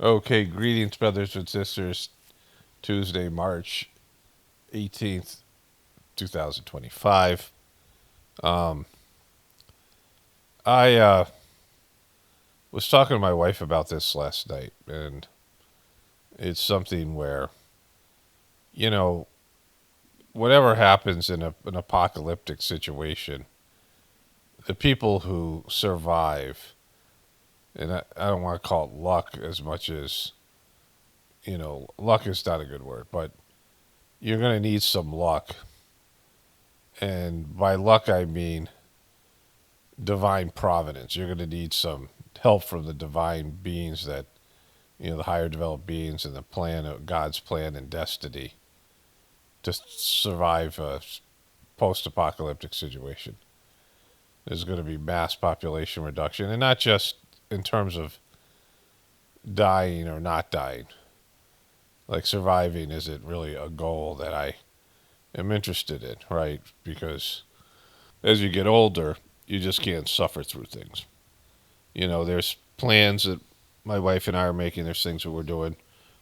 Okay, greetings, brothers and sisters. Tuesday, March 18th, 2025. Um, I was talking to my wife about this last night, and it's something where, you know, whatever happens in an apocalyptic situation, the people who survive, and I don't want to call it luck as much as, luck is not a good word, but you're going to need some luck. And by luck, I mean divine providence. You're going to need some help from the divine beings that, the higher developed beings and the plan of God's plan and destiny to survive a post apocalyptic situation. There's going to be mass population reduction, and not just in terms of dying or not dying. Like surviving isn't really a goal that I am interested in, right? Because as you get older, you just can't suffer through things. There's plans that my wife and I are making. There's things that we're doing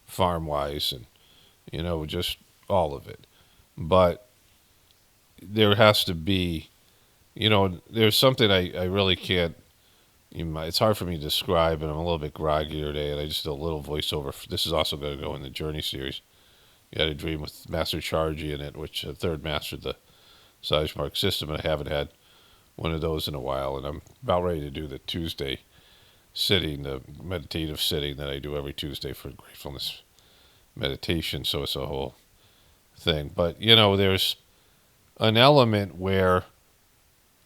farm wise and, just all of it. But there has to be, there's something I really can't, it's hard for me to describe, and I'm a little bit groggy today, and I just did a little voiceover. This is also going to go in the Journey series. You had a dream with Master Chargy in it, which the third mastered the Mark system, and I haven't had one of those in a while, and I'm about ready to do the Tuesday sitting, the meditative sitting that I do every Tuesday for gratefulness meditation. So it's a whole thing. But, there's an element where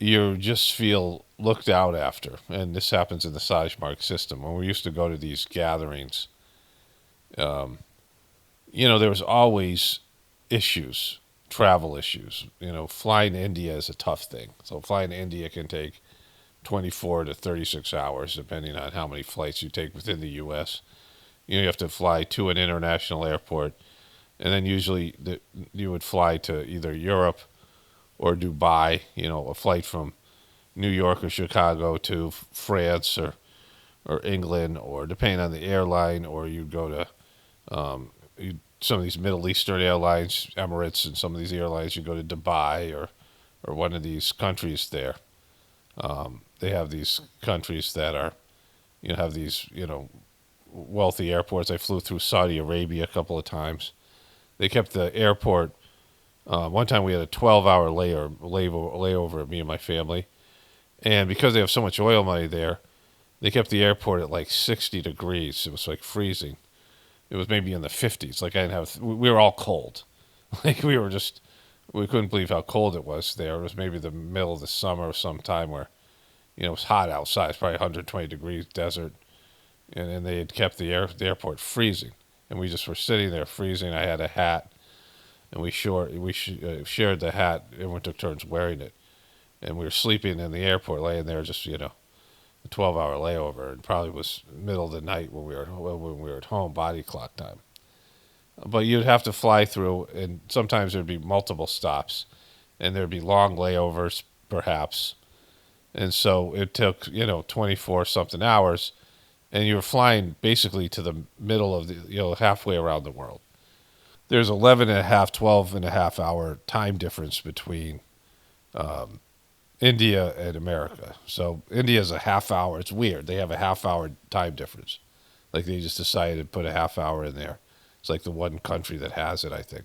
you just feel looked out after. And this happens in the Mark system. When we used to go to these gatherings, there was always issues, travel issues. Flying to India is a tough thing. So flying to India can take 24 to 36 hours, depending on how many flights you take within the U.S. You have to fly to an international airport, and then usually you would fly to either Europe or Dubai, a flight from New York or Chicago to France or England, or depending on the airline, or you'd go to some of these Middle Eastern airlines, Emirates, and some of these airlines, you go to Dubai or one of these countries there. They have these countries that are, have these, wealthy airports. I flew through Saudi Arabia a couple of times. They kept the airport. One time we had a 12-hour layover, me and my family. And because they have so much oil money there, they kept the airport at like 60 degrees. It was like freezing. It was maybe in the 50s. Like we were all cold. Like we couldn't believe how cold it was there. It was maybe the middle of the summer or sometime where, it was hot outside. It's probably 120 degrees desert. And they had kept the airport freezing. And we just were sitting there freezing. I had a hat, and we shared the hat. Everyone took turns wearing it. And we were sleeping in the airport, laying there just, a 12-hour layover. And probably was middle of the night when we were at home, body clock time. But you'd have to fly through, and sometimes there'd be multiple stops, and there'd be long layovers, perhaps. And so it took, 24 something hours, and you were flying basically to the middle of the, halfway around the world. There's 11 and a half, 12 and a half hour time difference between India and America. So India's a half hour. It's weird. They have a half hour time difference. Like they just decided to put a half hour in there. It's like the one country that has it, I think.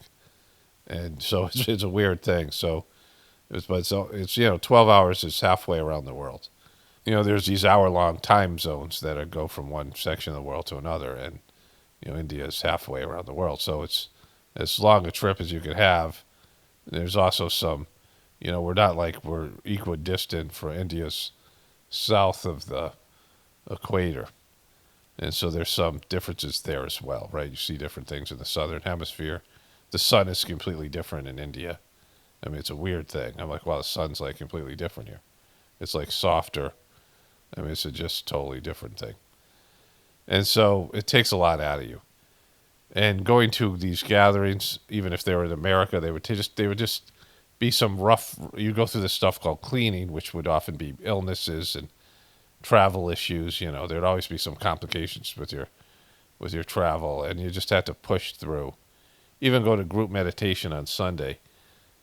And so it's a weird thing. So it's 12 hours is halfway around the world. There's these hour-long time zones that go from one section of the world to another, and India is halfway around the world. So it's as long a trip as you can have. There's also some, we're not like we're equidistant for India's south of the equator. And so there's some differences there as well, right? You see different things in the southern hemisphere. The sun is completely different in India. I mean, it's a weird thing. I'm like, wow, the sun's like completely different here. It's like softer. I mean, it's a just totally different thing. And so it takes a lot out of you. And going to these gatherings, even if they were in America, they would just be some rough. You go through this stuff called cleaning, which would often be illnesses and travel issues. There'd always be some complications with your with your travel, and you just had to push through. Even go to group meditation on Sunday.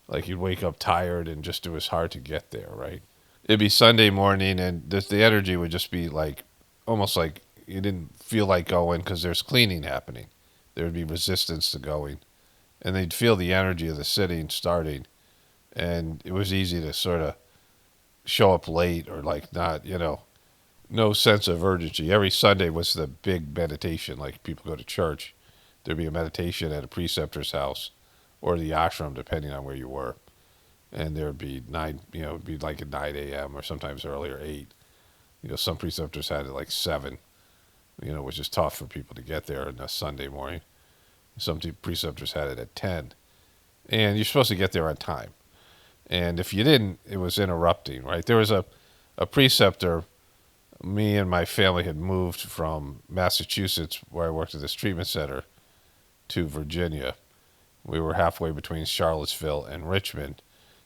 Like you'd wake up tired and just it was hard to get there, right? It'd be Sunday morning, and the energy would just be like almost like you didn't feel like going because there's cleaning happening. There would be resistance to going, and they'd feel the energy of the sitting starting, and it was easy to sort of show up late or like not, no sense of urgency. Every Sunday was the big meditation, like people go to church. There'd be a meditation at a preceptor's house or the ashram, depending on where you were. And there would be it'd be like at 9 a.m. or sometimes earlier, 8. Some preceptors had it like 7, which is tough for people to get there on a Sunday morning. Some preceptors had it at 10. And you're supposed to get there on time. And if you didn't, it was interrupting, right? There was a preceptor. Me and my family had moved from Massachusetts, where I worked at this treatment center, to Virginia. We were halfway between Charlottesville and Richmond.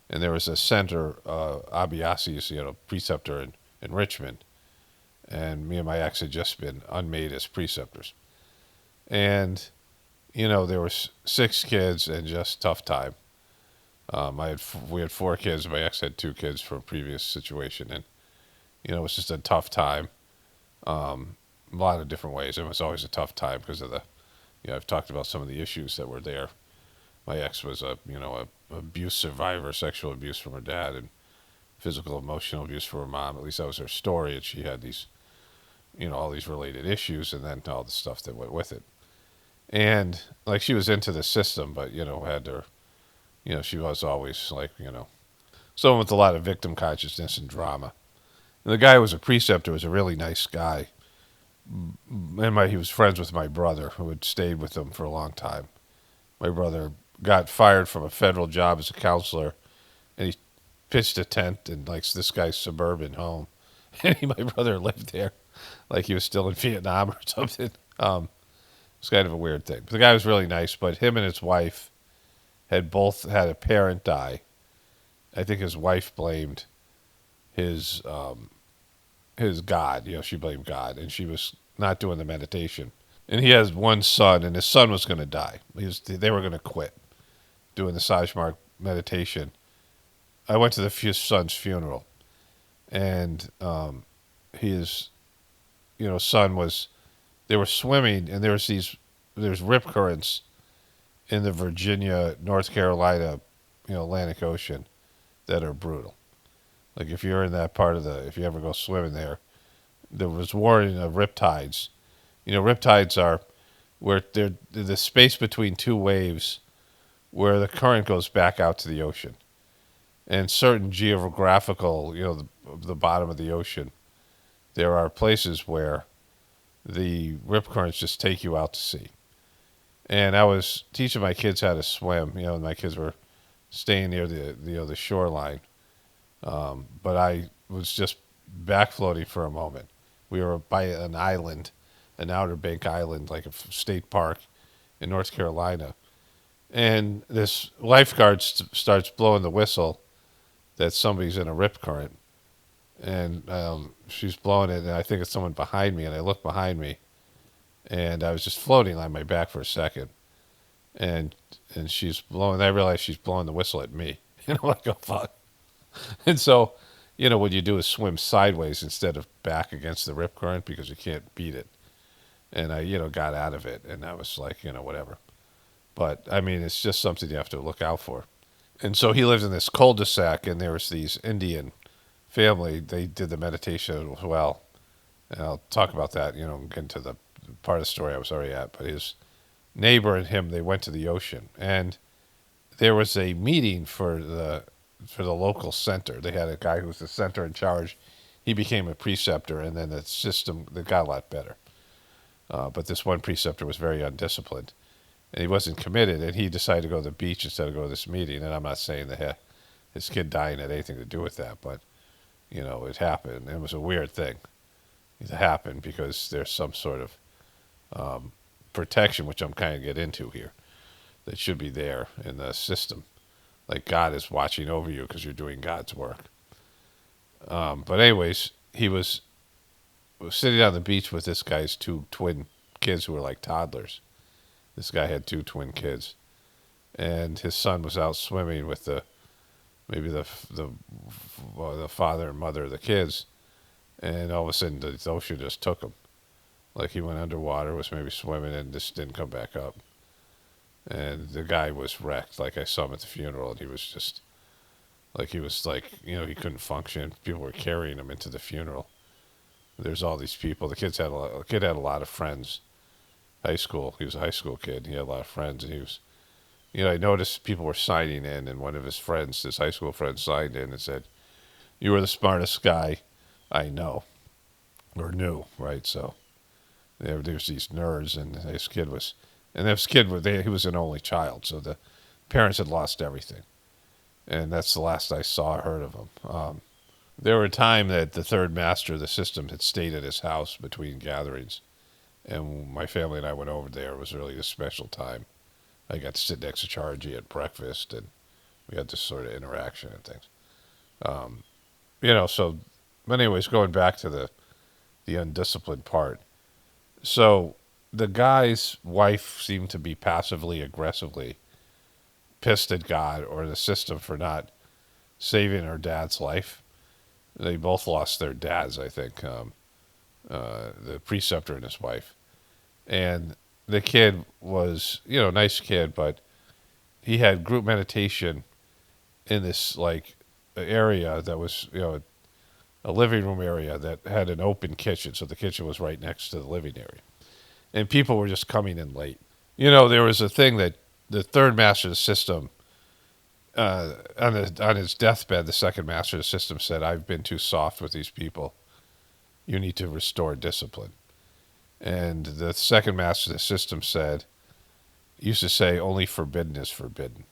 And there was a center, Abiasis, preceptor in Richmond. And me and my ex had just been unmade as preceptors. And, there was 6 kids and just tough time. We had 4 kids. My ex had 2 kids from a previous situation. And, it was just a tough time. A lot of different ways. It was always a tough time because of I've talked about some of the issues that were there. My ex was a abuse survivor, sexual abuse from her dad and physical, emotional abuse from her mom. At least that was her story. And she had these, all these related issues and then all the stuff that went with it. And like she was into the system, but, had her, she was always like, someone with a lot of victim consciousness and drama. And the guy who was a preceptor was a really nice guy. And he was friends with my brother, who had stayed with him for a long time. My brother got fired from a federal job as a counselor, and he pitched a tent in like this guy's suburban home. And my brother lived there like he was still in Vietnam or something. It's kind of a weird thing. But the guy was really nice, but him and his wife had both had a parent die. I think his wife blamed his God. She blamed God, and she was not doing the meditation. And he has one son, and his son was going to die. They were going to quit doing the Sajmark meditation. I went to the son's funeral, and his, son was. They were swimming, and there's rip currents in the Virginia, North Carolina, Atlantic Ocean that are brutal. Like if you're in that part if you ever go swimming there was warning of riptides. Riptides are where they're the space between 2 waves where the current goes back out to the ocean. And certain geographical, the bottom of the ocean, there are places where the rip currents just take you out to sea. And I was teaching my kids how to swim, and my kids were staying near the shoreline. But I was just back floating for a moment. We were by an island, an Outer Bank island, like a state park in North Carolina. And this lifeguard starts blowing the whistle that somebody's in a rip current. And she's blowing it, and I think it's someone behind me. And I look behind me, and I was just floating on my back for a second. And she's blowing. I realized she's blowing the whistle at me. Like, oh, fuck. And so, what you do is swim sideways instead of back against the rip current because you can't beat it. And I, got out of it, and I was like, whatever. But, I mean, it's just something you have to look out for. And so he lived in this cul-de-sac, and there was these Indian family. They did the meditation as well. And I'll talk about that, get into the part of the story I was already at. But his neighbor and him, they went to the ocean. And there was a meeting for the local center. They had a guy who was the center in charge. He became a preceptor, and then the system that got a lot better. But this one preceptor was very undisciplined, and he wasn't committed, and he decided to go to the beach instead of go to this meeting. And I'm not saying that his kid dying had anything to do with that, but, it happened. It was a weird thing. It happened because there's some sort of protection, which I'm kind of get into here, that should be there in the system. Like God is watching over you because you're doing God's work. But anyways, he was sitting on the beach with this guy's 2 twin kids who were like toddlers. This guy had two twin kids, and his son was out swimming with the father and mother of the kids, and all of a sudden the ocean just took him. Like he went underwater, was maybe swimming, and just didn't come back up. And the guy was wrecked. Like I saw him at the funeral, and he was just like he couldn't function. People were carrying him into the funeral. There's all these people. The kid had a lot of friends. High school. He was a high school kid. He had a lot of friends, and he was. I noticed people were signing in, and one of his friends, his high school friend, signed in and said, "You were the smartest guy I know or knew." Right. So there's these nerds, and he was an only child, so the parents had lost everything, and that's the last I saw or heard of him. There were a time that the third master of the system had stayed at his house between gatherings, and my family and I went over there. It was really a special time. I got to sit next to Chargy at breakfast, and we had this sort of interaction and things. Um, so, but anyways, going back to the undisciplined part. So the guy's wife seemed to be passively aggressively pissed at God or the system for not saving her dad's life. They both lost their dads, I think, the preceptor and his wife. And the kid was, nice kid, but he had group meditation in this like area that was, a living room area that had an open kitchen. So the kitchen was right next to the living area. And people were just coming in late. There was a thing that the third master of the system, on his deathbed, the second master of the system said, "I've been too soft with these people. You need to restore discipline." And the second master of the system used to say, "Only forbidden is forbidden,"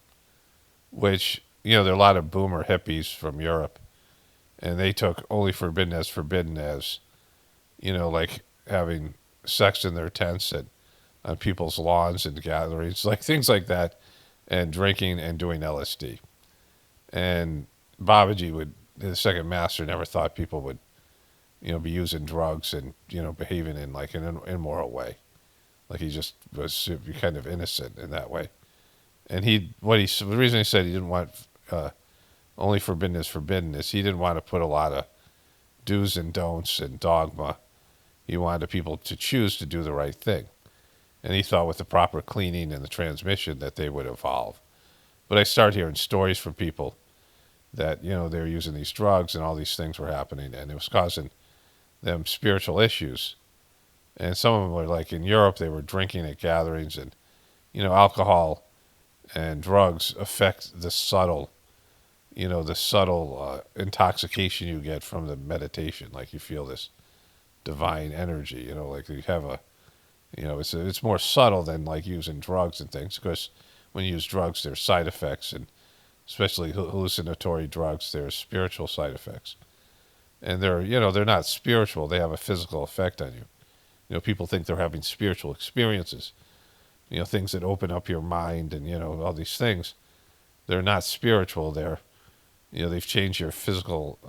which, there are a lot of boomer hippies from Europe, and they took only forbidden as, like having sex in their tents on people's lawns and gatherings, like things like that, and drinking and doing LSD. And Babaji the second master, never thought people would, be using drugs and, behaving in like an immoral way. Like he just was kind of innocent in that way. And the reason he said he didn't want only forbidden is he didn't want to put a lot of do's and don'ts and dogma. He wanted people to choose to do the right thing. And he thought with the proper cleaning and the transmission that they would evolve. But I start hearing stories from people that, they were using these drugs and all these things were happening, and it was causing them spiritual issues. And some of them were like in Europe, they were drinking at gatherings, and, alcohol and drugs affect the subtle intoxication you get from the meditation. Like you feel this divine energy, like you have it's more subtle than like using drugs and things, because when you use drugs, there's side effects, and especially hallucinatory drugs, there's spiritual side effects. And they're not spiritual, they have a physical effect on you. People think they're having spiritual experiences, things that open up your mind and, all these things. They're not spiritual, they've changed your physical,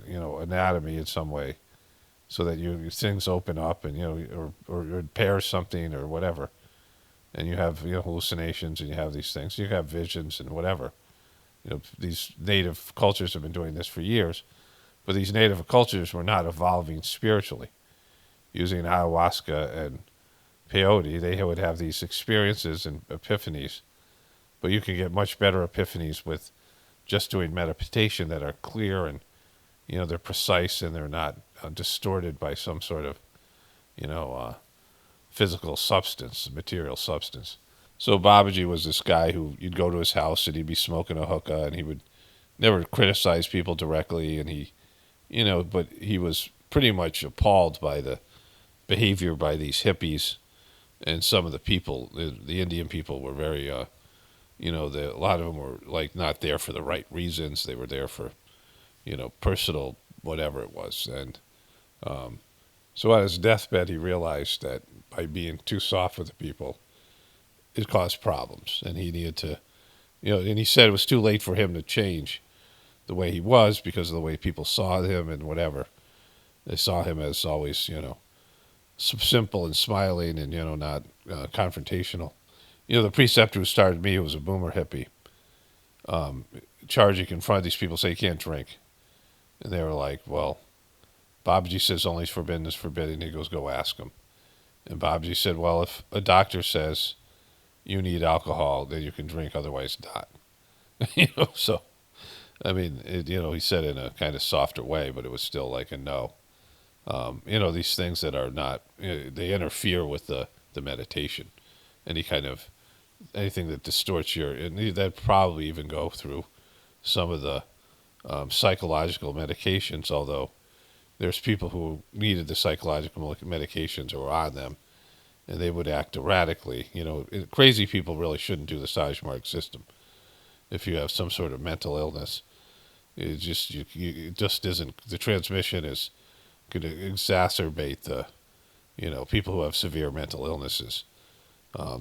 anatomy in some way, so that things open up and or repair something or whatever, and you have hallucinations and you have these things. You have visions and whatever. These native cultures have been doing this for years, but these native cultures were not evolving spiritually. Using ayahuasca and peyote, they would have these experiences and epiphanies, but you can get much better epiphanies with just doing meditation that are clear and they're precise and they're not distorted by some sort of, physical substance, material substance. So Babaji was this guy who you'd go to his house and he'd be smoking a hookah and he would never criticize people directly, and but he was pretty much appalled by the behavior by these hippies, and some of the people, the Indian people, were very, a lot of them were like not there for the right reasons. They were there for, personal whatever it was. And so on his deathbed, he realized that by being too soft with the people, it caused problems, and he needed to, and he said it was too late for him to change the way he was because of the way people saw him and whatever. They saw him as always, simple and smiling and, not confrontational. The preceptor who started me was a boomer hippie. Um, Chargy confronted these people, say you can't drink. And they were like, well, Babaji says only forbidden is forbidden. He goes, go ask him. And Babaji said, well, if a doctor says you need alcohol, then you can drink, otherwise not. So, I mean, he said it in a kind of softer way, but it was still like a no. These things that are not, they interfere with the meditation. Any kind of, anything that distorts and that probably even go through some of the psychological medications, although there's people who needed the psychological medications or were on them, and they would act erratically. Crazy people really shouldn't do the Sajmark system. If you have some sort of mental illness, it just isn't. The transmission is going to exacerbate the, people who have severe mental illnesses.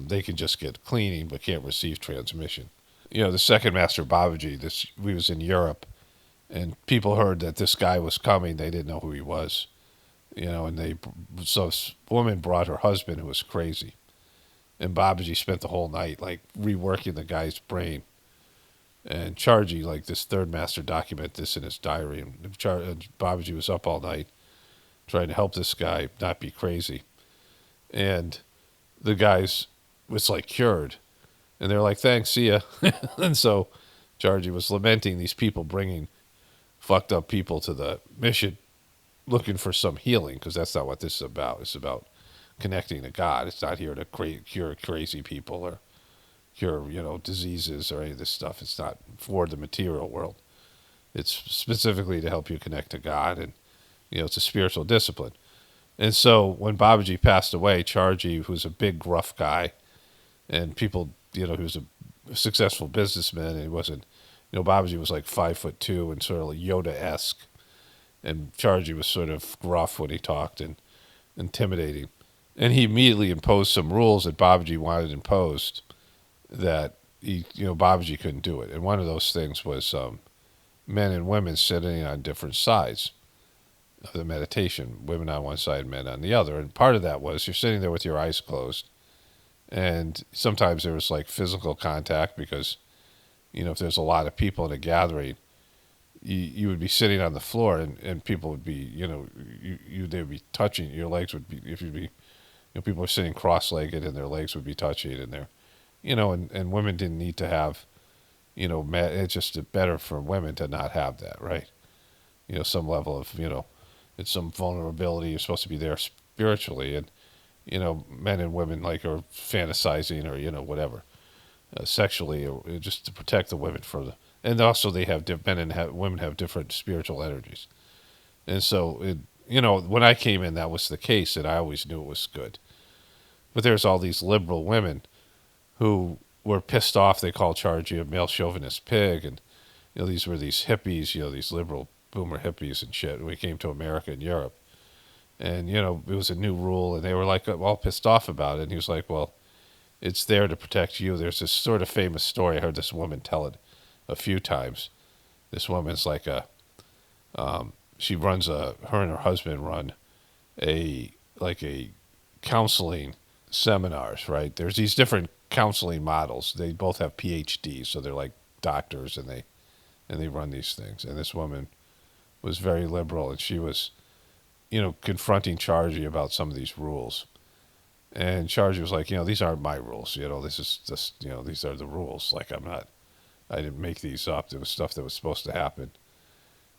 They can just get cleaning but can't receive transmission. The second master Babaji, we was in Europe, and people heard that this guy was coming. They didn't know who he was, and so this woman brought her husband who was crazy, and Babaji spent the whole night like reworking the guy's brain. And Chargy, like this third master, document this in his diary, and Babaji was up all night trying to help this guy not be crazy, and the guy's was like cured, and they're like, thanks, see ya. And so Chargy was lamenting these people bringing fucked up people to the mission looking for some healing, because that's not what this is about. It's about connecting to God. It's not here to cure crazy people or cure, diseases or any of this stuff. It's not for the material world. It's specifically to help you connect to God, and, it's a spiritual discipline. And so when Babaji passed away, Chargy, who's a big, gruff guy, and people, he was a successful businessman, and he wasn't, Babaji was like 5'2" and sort of like Yoda-esque, and Chargy was sort of gruff when he talked and intimidating. And he immediately imposed some rules that Babaji wanted imposed that Babaji couldn't do it. And one of those things was men and women sitting on different sides of the meditation, women on one side, men on the other. And part of that was you're sitting there with your eyes closed, and sometimes there was like physical contact because, if there's a lot of people in a gathering, you would be sitting on the floor, and people would be, they would be touching your legs. Would be, if you'd be, people are sitting cross-legged and their legs would be touching, and they're, and women didn't need to have, it's just better for women to not have that, right? Some level of, it's some vulnerability. You're supposed to be there spiritually, and, men and women like are fantasizing or, whatever, sexually, or just to protect the women from the, and also they have, women have different spiritual energies. And so, when I came in, that was the case, and I always knew it was good. But there's all these liberal women who were pissed off. They called Chargy a male chauvinist pig, and these were these hippies, these liberal boomer hippies and shit. And we came to America and Europe, and it was a new rule, and they were like all pissed off about it. And he was like, "Well, it's there to protect you." There's this sort of famous story. I heard this woman tell it a few times. This woman's like she runs her and her husband run a counseling seminars, right? There's these different counseling models. They both have PhDs, so they're like doctors, and they run these things. And this woman was very liberal, and she was, confronting Chargy about some of these rules. And Chargy was like, these aren't my rules. This is just, these are the rules. Like I didn't make these up. There was stuff that was supposed to happen.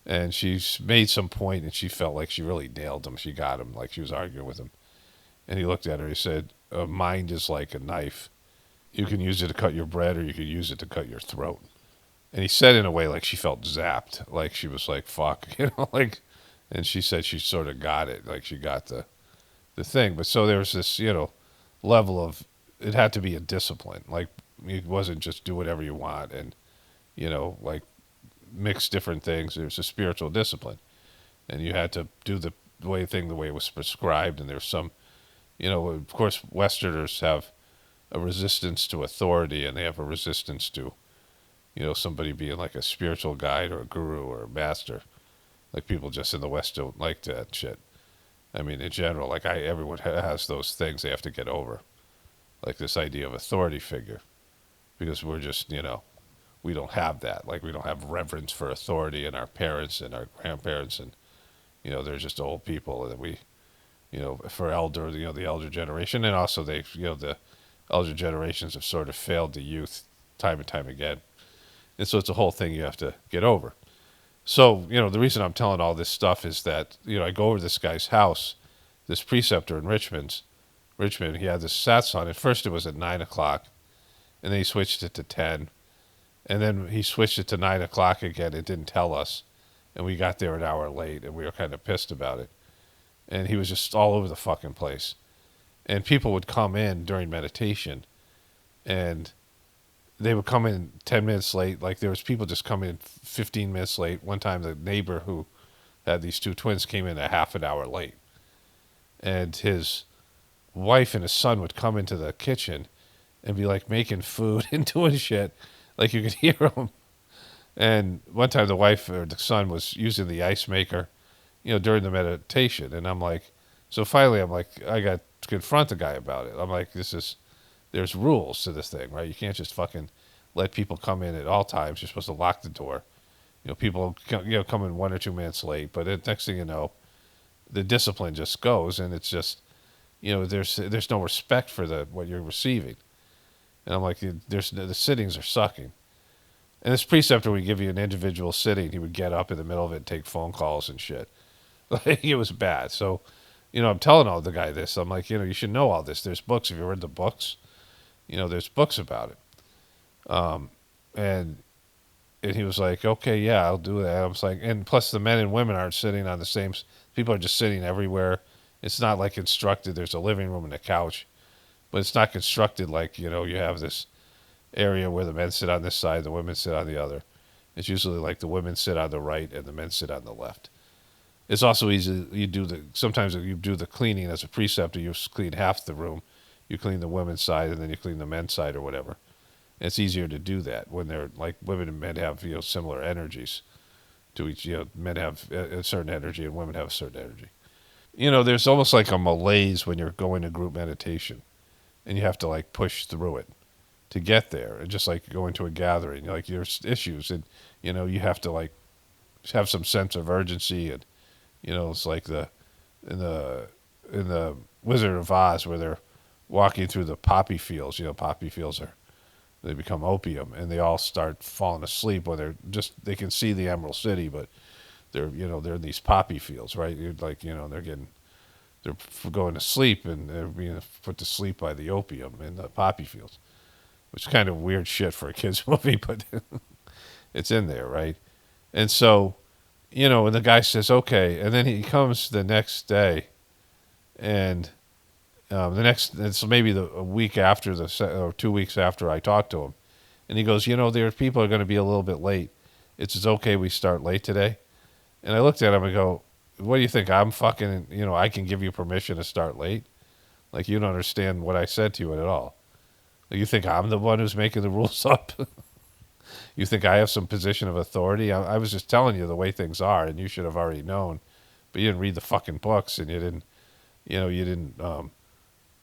And she made some point, and she felt like she really nailed him. She got him, like she was arguing with him. And he looked at her. He said, "A mind is like a knife. You can use it to cut your bread, or you can use it to cut your throat." And he said in a way like she felt zapped, like she was like, "Fuck," like. And she said she sort of got it, like she got the thing. But so there was this, level of, it had to be a discipline. Like it wasn't just do whatever you want and, like mix different things. There's a spiritual discipline, and you had to do the way it was prescribed. And there's some, of course, Westerners have a resistance to authority, and they have a resistance to, somebody being like a spiritual guide or a guru or a master. Like people just in the West don't like that shit. I mean, in general, like everyone has those things they have to get over, like this idea of authority figure, because we're just, we don't have that. Like we don't have reverence for authority, and our parents and our grandparents, and they're just old people that we, for elder, the elder generation, and also they, the elder generations have sort of failed the youth time and time again, and so it's a whole thing you have to get over. So, the reason I'm telling all this stuff is that, I go over to this guy's house, this preceptor in Richmond. He had this Sats on. At first, it was at 9 o'clock, and then he switched it to 10, and then he switched it to 9 o'clock again. It didn't tell us, and we got there an hour late, and we were kind of pissed about it. And he was just all over the fucking place. And people would come in during meditation, and they would come in 10 minutes late. Like there was people just coming in 15 minutes late. One time the neighbor who had these two twins came in a half an hour late. And his wife and his son would come into the kitchen and be like making food and doing shit. Like you could hear them. And one time the wife or the son was using the ice maker, during the meditation. And I'm like, so finally I'm like, I got to confront the guy about it. I'm like, there's rules to this thing, right? You can't just fucking let people come in at all times. You're supposed to lock the door. People come in 1 or 2 minutes late, but next thing you know, the discipline just goes, and it's just, there's no respect for what you're receiving. And I'm like, the sittings are sucking. And this preceptor would give you an individual sitting. He would get up in the middle of it and take phone calls and shit. Like it was bad. So, I'm telling all the guy this. I'm like, you should know all this. There's books. Have you read the books? There's books about it. And he was like, okay, yeah, I'll do that. I was like, and plus the men and women aren't sitting on the same. People are just sitting everywhere. It's not like constructed. There's a living room and a couch, but it's not constructed like, you have this area where the men sit on this side, the women sit on the other. It's usually like the women sit on the right and the men sit on the left. It's also easy. Sometimes you do the cleaning as a preceptor. You clean half the room. You clean the women's side and then you clean the men's side or whatever. And it's easier to do that when they're like women and men have, similar energies to each, men have a certain energy and women have a certain energy. There's almost like a malaise when you're going to group meditation and you have to like push through it to get there. And just like going to a gathering, like there's issues and, you have to like have some sense of urgency. And, it's like in the Wizard of Oz where they're walking through the poppy fields. Poppy fields they become opium and they all start falling asleep when they can see the Emerald City, but they're in these poppy fields, right? You're like, they're going to sleep and they're being put to sleep by the opium in the poppy fields, which is kind of weird shit for a kid's movie, but it's in there, right? And so, and the guy says, okay. And then he comes the next day and it's maybe a week after or 2 weeks after I talked to him. And he goes, there people are going to be a little bit late. It's okay we start late today. And I looked at him and go, what do you think? I'm fucking, I can give you permission to start late? Like, you don't understand what I said to you at all. You think I'm the one who's making the rules up? You think I have some position of authority? I was just telling you the way things are, and you should have already known. But you didn't read the fucking books, and you didn't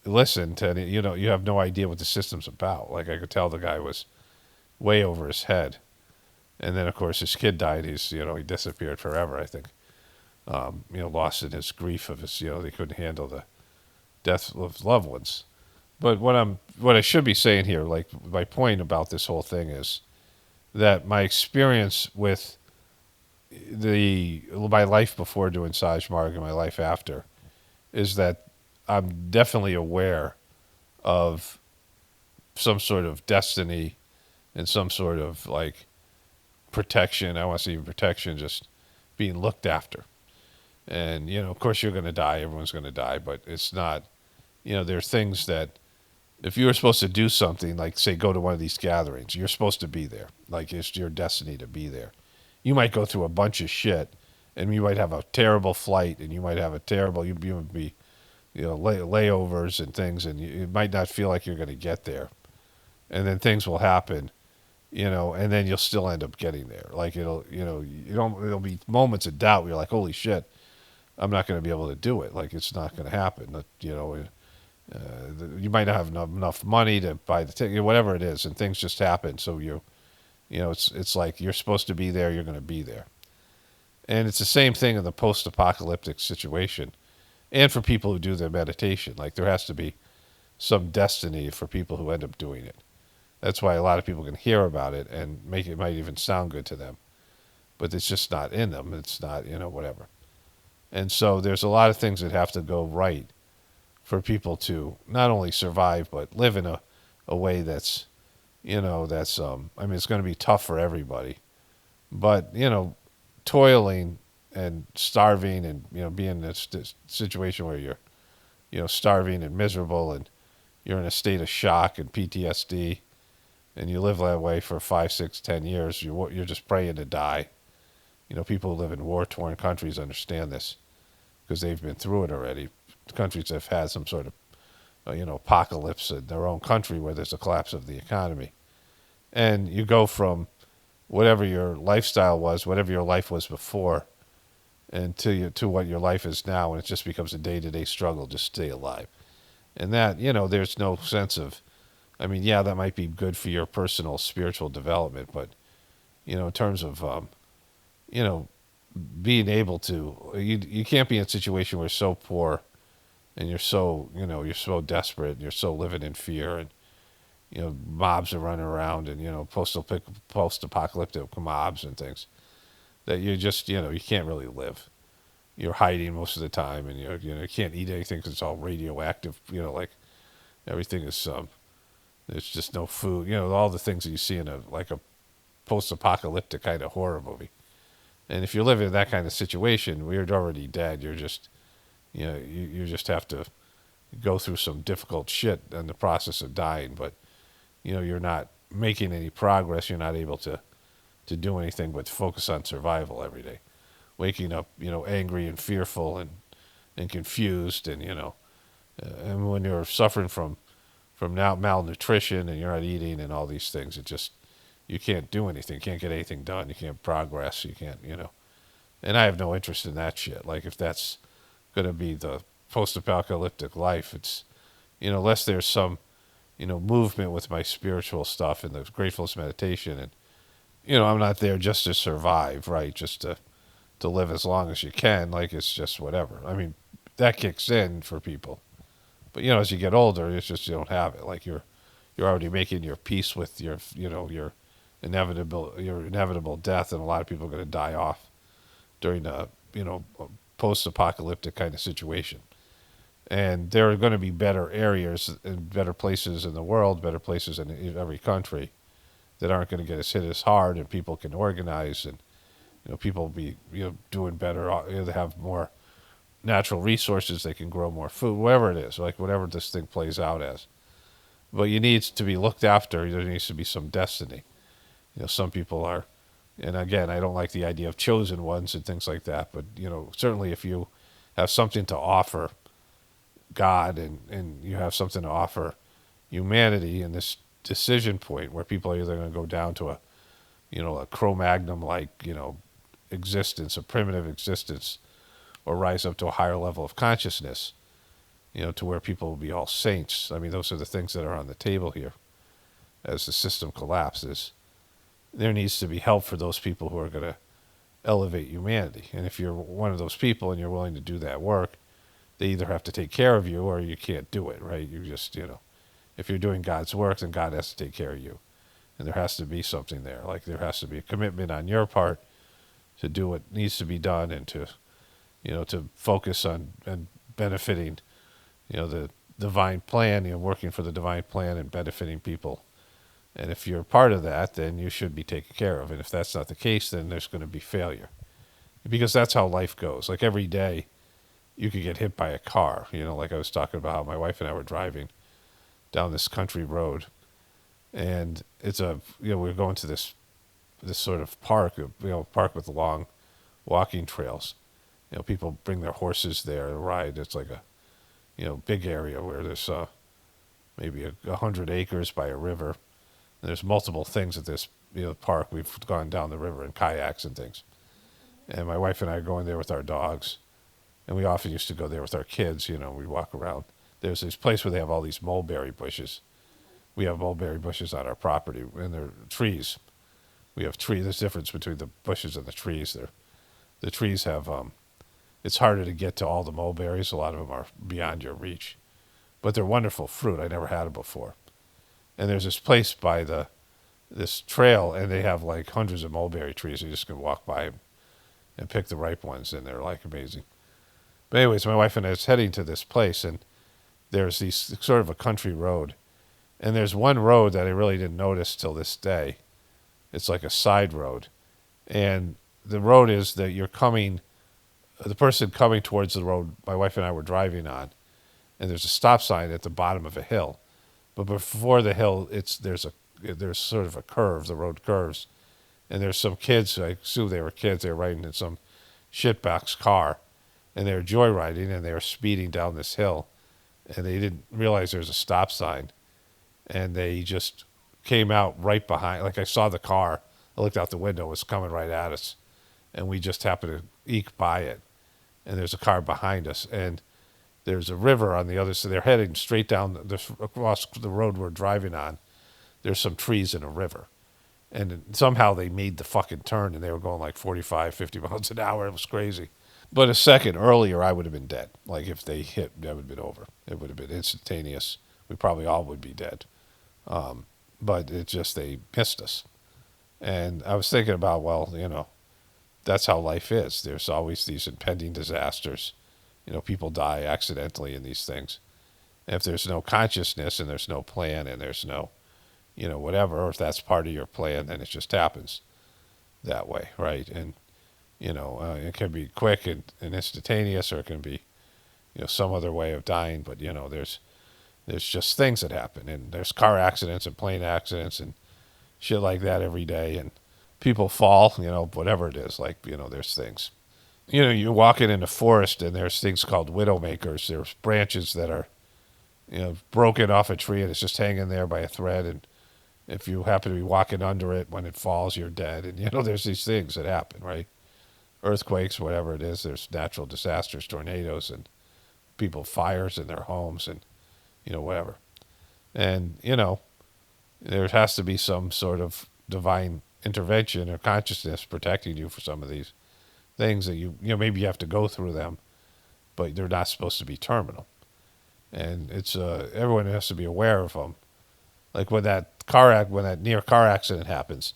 listen to any, you have no idea what the system's about. Like, I could tell the guy was way over his head. And then, of course, his kid died. He disappeared forever, I think. Lost in his grief of his, they couldn't handle the death of loved ones. But what I should be saying here, like my point about this whole thing is that my experience with my life before doing Sajmarg and my life after is that I'm definitely aware of some sort of destiny and some sort of like protection. I want to say protection, just being looked after. And, of course you're going to die. Everyone's going to die, but it's not, there are things that if you were supposed to do something, like say go to one of these gatherings, you're supposed to be there. Like it's your destiny to be there. You might go through a bunch of shit and you might have a terrible flight and you might have you would be, layovers and things, and you might not feel like you're going to get there. And then things will happen, and then you'll still end up getting there. Like it'll be moments of doubt where you're like, holy shit. I'm not going to be able to do it. Like it's not going to happen. You might not have enough money to buy the ticket, whatever it is, and things just happen. So it's like you're supposed to be there, you're going to be there. And it's the same thing in the post-apocalyptic situation, and for people who do their meditation. Like there has to be some destiny for people who end up doing it. That's why a lot of people can hear about it and make it might even sound good to them, but it's just not in them. It's not, whatever. And so there's a lot of things that have to go right for people to not only survive but live in a way that's, I mean, it's going to be tough for everybody, but toiling and starving and being in this situation where you're starving and miserable and you're in a state of shock and PTSD and you live that way for 5, 6, 10 years, you're just praying to die. People who live in war-torn countries understand this because they've been through it already. Countries that have had some sort of apocalypse in their own country where there's a collapse of the economy, and you go from whatever your lifestyle was, whatever your life was before, and to what your life is now, and it just becomes a day-to-day struggle just stay alive. And that, there's no sense of, I mean, yeah, that might be good for your personal spiritual development, but in terms of being able to, you can't be in a situation where you're so poor and you're so desperate and you're so living in fear, and mobs are running around, and post-apocalyptic mobs and things, that you just you can't really live. You're hiding most of the time, and you can't eat anything because it's all radioactive. Like everything is there's just no food. All the things that you see in a post-apocalyptic kind of horror movie. And if you're living in that kind of situation, you're already dead. You're just you just have to go through some difficult shit in the process of dying, but you're not making any progress. You're not able to do anything but focus on survival every day. Waking up, angry and fearful and confused, and and when you're suffering from now malnutrition and you're not eating and all these things, you can't do anything. You can't get anything done. You can't progress. You can't, And I have no interest in that shit. Like if that's going to be the post-apocalyptic life, it's, unless there's some, movement with my spiritual stuff and the gratefulness meditation, and I'm not there just to survive, right? Just to live as long as you can. Like it's just whatever. I mean, that kicks in for people, but as you get older, it's just you don't have it. Like you're already making your peace with your your inevitable death, and a lot of people are going to die off during a post-apocalyptic kind of situation. And there are going to be better areas and better places in the world, better places in every country that aren't going to get as hit as hard, and people can organize, and people will be doing better. They have more natural resources. They can grow more food, whatever it is, like whatever this thing plays out as. But you need to be looked after. There needs to be some destiny. Some people are, and again, I don't like the idea of chosen ones and things like that. But certainly if you have something to offer God, and you have something to offer humanity in this decision point where people are either going to go down to a Cro-Magnon like existence, a primitive existence, or rise up to a higher level of consciousness, to where people will be all saints. I mean, those are the things that are on the table here as the system collapses. There needs to be help for those people who are going to elevate humanity. And if you're one of those people and you're willing to do that work, they either have to take care of you or you can't do it, right? You just, if you're doing God's work, then God has to take care of you. And there has to be something there. Like there has to be a commitment on your part to do what needs to be done, and to, to focus on and benefiting, the divine plan, working for the divine plan and benefiting people. And if you're part of that, then you should be taken care of. And if that's not the case, then there's going to be failure. Because that's how life goes. Like every day, you could get hit by a car. Like I was talking about how my wife and I were driving down this country road. And it's we're going to this sort of park, park with long walking trails. People bring their horses there to ride. It's like a, big area where there's maybe 100 acres by a river. And there's multiple things at this park. We've gone down the river in kayaks and things. And my wife and I are going there with our dogs. And we often used to go there with our kids. We'd walk around. There's this place where they have all these mulberry bushes. We have mulberry bushes on our property, and they're trees. We have trees. There's a difference between the bushes and the trees. The trees have, it's harder to get to all the mulberries. A lot of them are beyond your reach. But they're wonderful fruit. I never had them before. And there's this place by this trail, and they have like hundreds of mulberry trees. You just can walk by them and pick the ripe ones, and they're like amazing. But anyways, my wife and I was heading to this place, and there's these sort of a country road. And there's one road that I really didn't notice till this day. It's like a side road. And the road is that the person coming towards the road my wife and I were driving on, and there's a stop sign at the bottom of a hill. But before the hill, there's sort of a curve. The road curves, and there's some kids. I assume they were kids. They were riding in some shitbox car, and they were joyriding, and they were speeding down this hill, and they didn't realize there was a stop sign, and they just came out right behind. Like I saw the car. I looked out the window. It was coming right at us, and we just happened to eke by it. And there's a car behind us, and there's a river on the other side. They're heading straight down across the road we're driving on. There's some trees and a river. And somehow they made the fucking turn, and they were going like 45, 50 miles an hour. It was crazy. But a second earlier, I would have been dead. Like if they hit, that would have been over. It would have been instantaneous. We probably all would be dead. But it's just they missed us. And I was thinking about, well, that's how life is. There's always these impending disasters. People die accidentally in these things. And if there's no consciousness and there's no plan and there's no, whatever, or if that's part of your plan, then it just happens that way, right? And, it can be quick and instantaneous, or it can be, some other way of dying. But, there's just things that happen. And there's car accidents and plane accidents and shit like that every day. And people fall, whatever it is, like, there's things. You're walking in the forest and there's things called widowmakers. There's branches that are, broken off a tree and it's just hanging there by a thread. And if you happen to be walking under it, when it falls, you're dead. And, there's these things that happen, right? Earthquakes, whatever it is. There's natural disasters, tornadoes, and people fires in their homes and, whatever. And, there has to be some sort of divine intervention or consciousness protecting you for some of these things that maybe you have to go through them, but they're not supposed to be terminal. And it's everyone has to be aware of them. Like when that near car accident happens,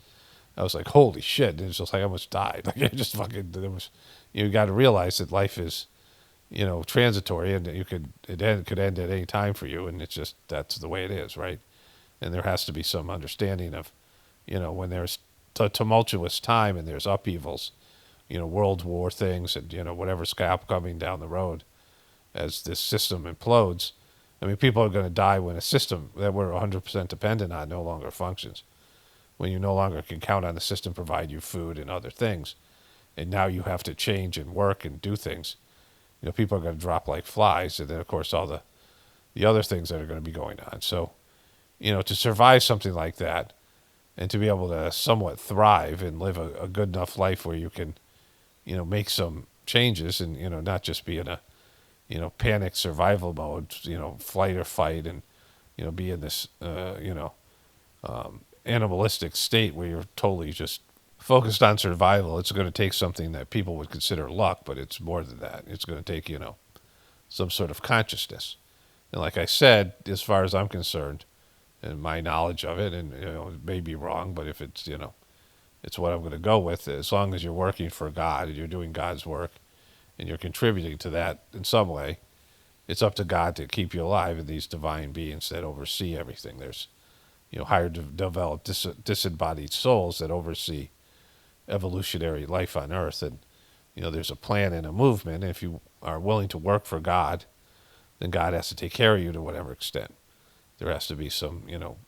I was like, holy shit! And it's just like I almost died. Like it just fucking you got to realize that life is, transitory, and it could end at any time for you, and it's just that's the way it is, right? And there has to be some understanding of, when there's tumultuous time and there's upheavals, World War things and, whatever's coming down the road as this system implodes. I mean, people are going to die when a system that we're 100% dependent on no longer functions. When you no longer can count on the system to provide you food and other things. And now you have to change and work and do things. People are going to drop like flies. And then, of course, all the other things that are going to be going on. So, to survive something like that and to be able to somewhat thrive and live a good enough life where you can, make some changes and, not just be in a, panic survival mode, flight or fight and, be in this, animalistic state where you're totally just focused on survival. It's going to take something that people would consider luck, but it's more than that. It's going to take, some sort of consciousness. And like I said, as far as I'm concerned, and my knowledge of it, and it may be wrong, but if it's it's what I'm going to go with. As long as you're working for God and you're doing God's work, and you're contributing to that in some way, it's up to God to keep you alive and these divine beings that oversee everything. There's higher developed disembodied souls that oversee evolutionary life on Earth, and there's a plan and a movement. And if you are willing to work for God, then God has to take care of you to whatever extent. There has to be some,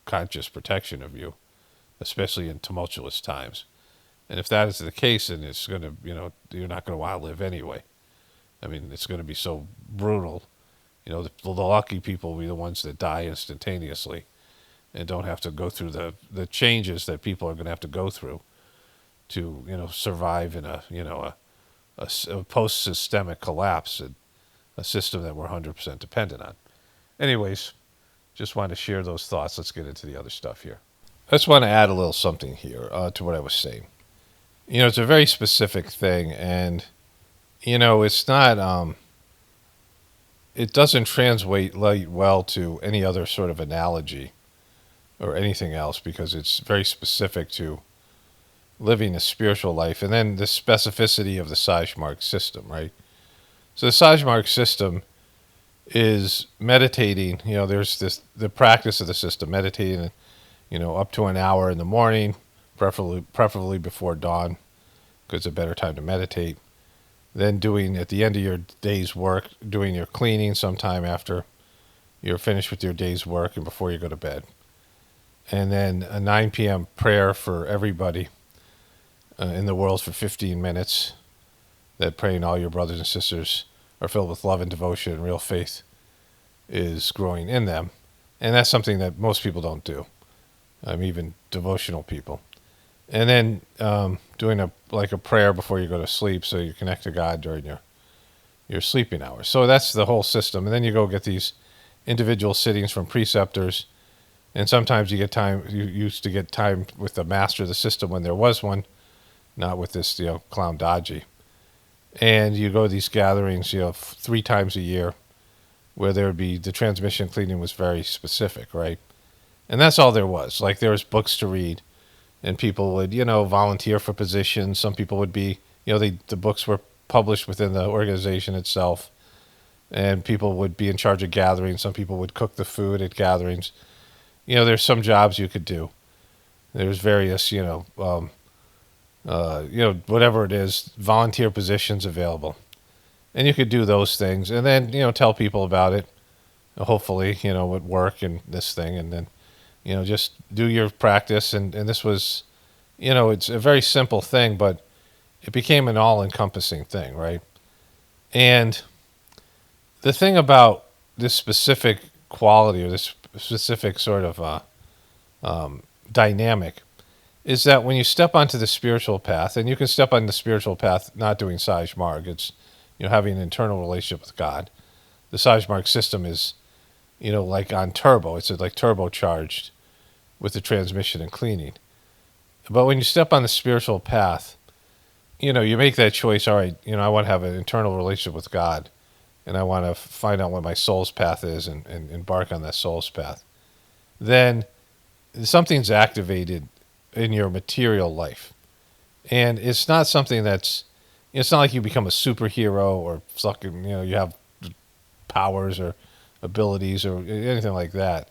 conscious protection of you, especially in tumultuous times. And if that is the case, then it's going to, you're not going to want to live anyway. I mean, it's going to be so brutal. The lucky people will be the ones that die instantaneously and don't have to go through the changes that people are going to have to go through to, survive in a a post-systemic collapse in a system that we're 100% dependent on. Anyways, just want to share those thoughts. Let's get into the other stuff here. I just want to add a little something here to what I was saying. It's a very specific thing, and it's not. It doesn't translate well to any other sort of analogy or anything else because it's very specific to living a spiritual life, and then the specificity of the Sajmark system, right? So the Sajmark system is meditating. There's the practice of the system, meditating, up to an hour in the morning, preferably before dawn, because it's a better time to meditate. Then doing, at the end of your day's work, doing your cleaning sometime after you're finished with your day's work and before you go to bed. And then a 9 p.m. prayer for everybody in the world for 15 minutes, that praying all your brothers and sisters are filled with love and devotion and real faith is growing in them. And that's something that most people don't do, even devotional people. And then doing a prayer before you go to sleep so you connect to God during your sleeping hours. So that's the whole system. And then you go get these individual sittings from preceptors. And sometimes you get time. You used to get time with the master of the system when there was one, not with this clown Dodgy. And you go to these gatherings 3 times a year where there would be, the transmission cleaning was very specific, right? And that's all there was. Like, there was books to read, and people would, volunteer for positions. Some people would be, the books were published within the organization itself, and people would be in charge of gatherings. Some people would cook the food at gatherings. There's some jobs you could do. There's various, whatever it is, volunteer positions available. And you could do those things and then, tell people about it, hopefully, at work and this thing. And then, just do your practice. And this was, it's a very simple thing, but it became an all-encompassing thing, right? And the thing about this specific quality or this specific sort of dynamic is that when you step onto the spiritual path, and you can step on the spiritual path not doing Sajmarg, it's having an internal relationship with God. The Sajmarg system is like on turbo. It's like turbocharged with the transmission and cleaning. But when you step on the spiritual path, you make that choice. All right, I want to have an internal relationship with God, and I want to find out what my soul's path is and embark on that soul's path. Then something's activated in your material life. And it's not something that's, it's not like you become a superhero or fucking, you have powers or abilities or anything like that.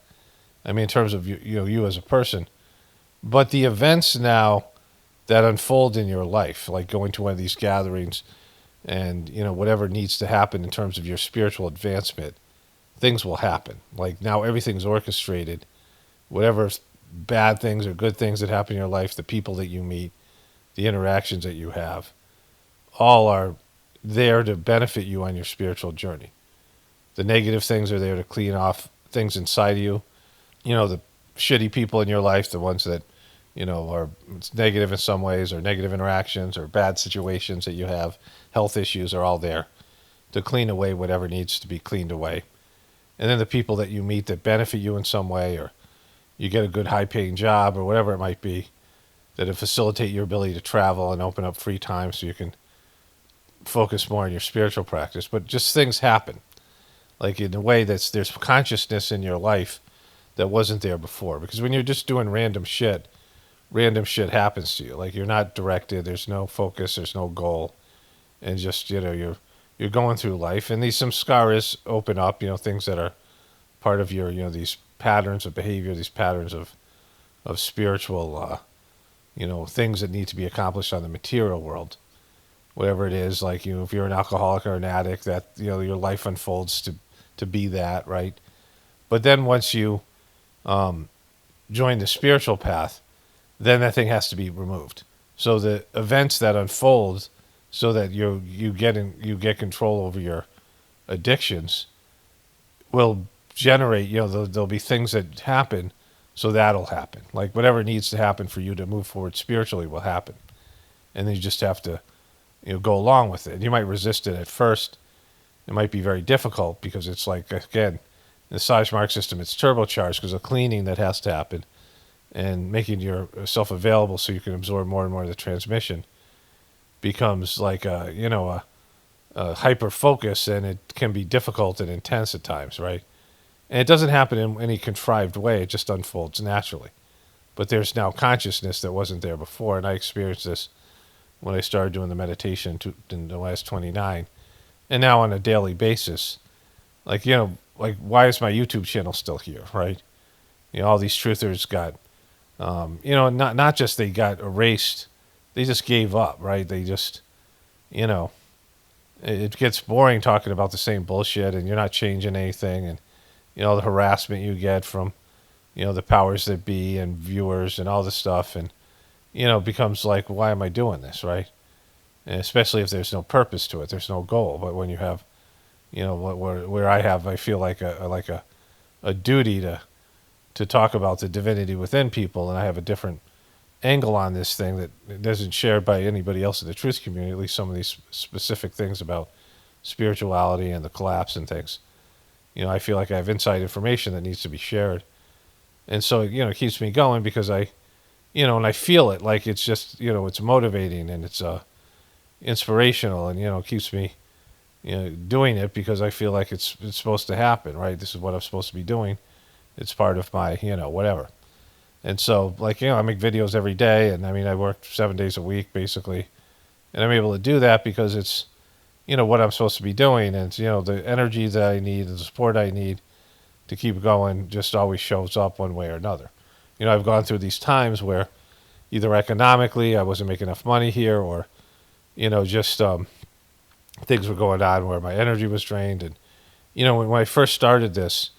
I mean, in terms of you as a person. But the events now that unfold in your life, like going to one of these gatherings and, whatever needs to happen in terms of your spiritual advancement, things will happen. Like now everything's orchestrated. Whatever bad things or good things that happen in your life, the people that you meet, the interactions that you have, all are there to benefit you on your spiritual journey. The negative things are there to clean off things inside of you. The shitty people in your life, the ones that, are negative in some ways, or negative interactions or bad situations that you have, health issues, are all there to clean away whatever needs to be cleaned away. And then the people that you meet that benefit you in some way, or you get a good high-paying job or whatever it might be, that facilitate your ability to travel and open up free time so you can focus more on your spiritual practice. But just things happen. Like in a way there's consciousness in your life that wasn't there before. Because when you're just doing random shit happens to you. Like you're not directed, there's no focus, there's no goal. And just, you're going through life. And these samskaras open up, things that are part of your, these patterns of behavior, these patterns of spiritual, things that need to be accomplished on the material world. Whatever it is, like, if you're an alcoholic or an addict, that, your life unfolds to be that, right? But then once you join the spiritual path, then that thing has to be removed. So the events that unfold so that you get control over your addictions will generate, there'll be things that happen, so that'll happen. Like whatever needs to happen for you to move forward spiritually will happen. And then you just have to go along with it. You might resist it at first. It might be very difficult because it's like, again, in the Size Mark system, it's turbocharged because of cleaning that has to happen and making yourself available so you can absorb more and more of the transmission becomes like a hyper focus, and it can be difficult and intense at times, right? And it doesn't happen in any contrived way. It just unfolds naturally. But there's now consciousness that wasn't there before, and I experienced this when I started doing the meditation in the last 29, and now on a daily basis. Like, like why is my YouTube channel still here, right? All these truthers got, not just they got erased, they just gave up, right? They just, it gets boring talking about the same bullshit, and you're not changing anything, and the harassment you get from the powers that be and viewers and all this stuff, and it becomes like, why am I doing this, right? And especially if there's no purpose to it, there's no goal. But when you have where I feel like a duty to talk about the divinity within people, and I have a different angle on this thing that isn't shared by anybody else in the truth community, at least some of these specific things about spirituality and the collapse and things. I feel like I have inside information that needs to be shared. And so, it keeps me going because and I feel it, like it's just, it's motivating and it's inspirational, and, it keeps me, doing it because I feel like it's supposed to happen, right? This is what I'm supposed to be doing. It's part of my, whatever. And so, like, I make videos every day, and I work 7 days a week, basically. And I'm able to do that because it's, what I'm supposed to be doing. And, the energy that I need, the support I need to keep going just always shows up one way or another. I've gone through these times where either economically I wasn't making enough money here, or, just things were going on where my energy was drained. And, when I first started this,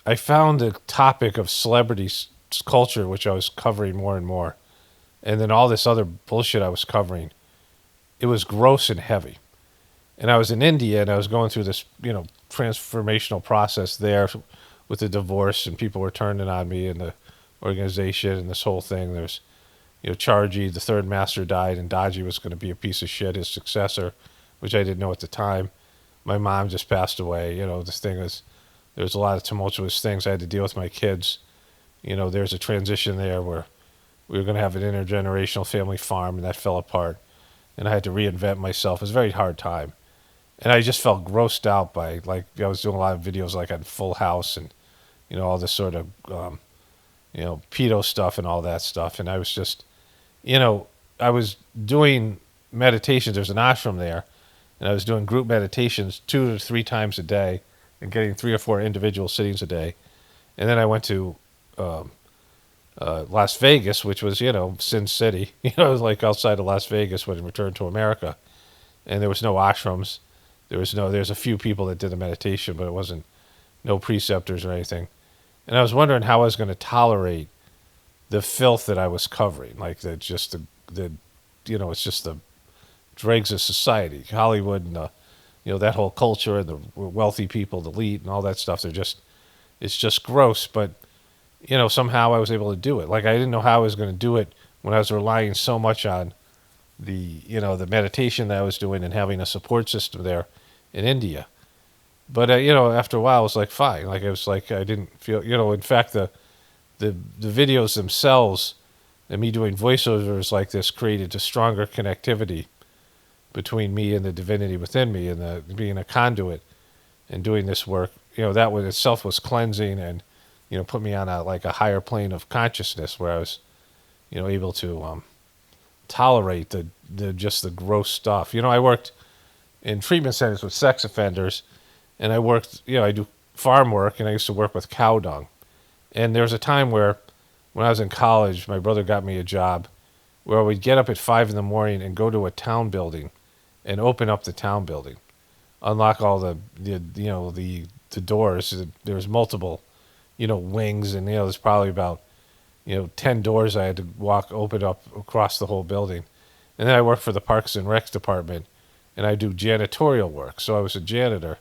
I found the topic of celebrities culture, which I was covering more and more, and then all this other bullshit I was covering, it was gross and heavy. And I was in India, and I was going through this, transformational process there with the divorce, and people were turning on me and the organization and this whole thing. There's, Charji, the third master, died, and Daji was going to be a piece of shit, his successor, which I didn't know at the time. My mom just passed away. This thing was, there was a lot of tumultuous things I had to deal with my kids. There's a transition there where we were going to have an intergenerational family farm, and that fell apart. And I had to reinvent myself. It was a very hard time. And I just felt grossed out by, like, I was doing a lot of videos, like, on Full House and, all this sort of, pedo stuff and all that stuff. And I was just, I was doing meditations. There's an ashram there. And I was doing group meditations 2 to 3 times a day and getting 3 or 4 individual sittings a day. And then I went to Las Vegas, which was, Sin City. It was like outside of Las Vegas when I returned to America. And there was no ashrams. There's a few people that did the meditation, but it wasn't, no preceptors or anything. And I was wondering how I was going to tolerate the filth that I was covering. Like, it's just the dregs of society, Hollywood, and that whole culture, and the wealthy people, the elite, and all that stuff. It's just gross, but somehow I was able to do it. Like, I didn't know how I was going to do it when I was relying so much on the meditation that I was doing and having a support system there in India. But after a while, I was like, fine. Like, it was like I didn't feel, in fact, the videos themselves and me doing voiceovers like this created a stronger connectivity between me and the divinity within me, and being a conduit and doing this work. That in itself was cleansing, and put me on a higher plane of consciousness where I was, able to tolerate the gross stuff. I worked in treatment centers with sex offenders, and I worked, I do farm work, and I used to work with cow dung. And there was a time where, when I was in college, my brother got me a job where we'd get up at 5 in the morning and go to a town building and open up the town building, unlock all the doors. There was multiple, wings, and there's probably about 10 doors I had to open up across the whole building. And then I worked for the Parks and Recs department, and I do janitorial work. So I was a janitor,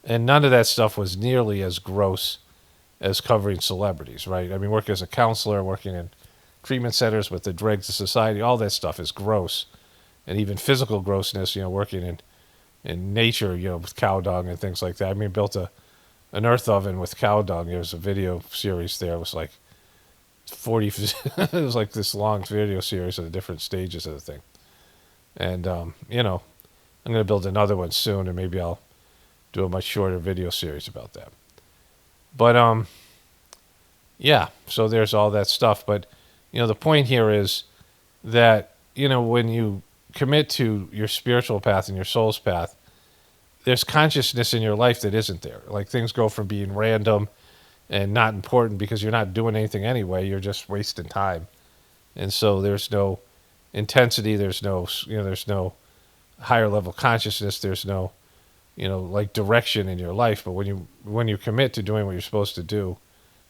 and none of that stuff was nearly as gross as covering celebrities, right? Working as a counselor, working in treatment centers with the dregs of society, all that stuff is gross. and even physical grossness, working in nature, with cow dung and things like that. I mean, built an earth oven with cow dung. There was a video series there. It was like 40, it was like this long video series of the different stages of the thing. And, I'm going to build another one soon, and maybe I'll do a much shorter video series about that. But, yeah, so there's all that stuff. But, the point here is that, when you commit to your spiritual path and your soul's path, there's consciousness in your life that isn't there. Like, things go from being random and not important because you're not doing anything anyway. You're just wasting time. And so there's no intensity. There's no higher level consciousness. There's no, like direction in your life. But when you commit to doing what you're supposed to do,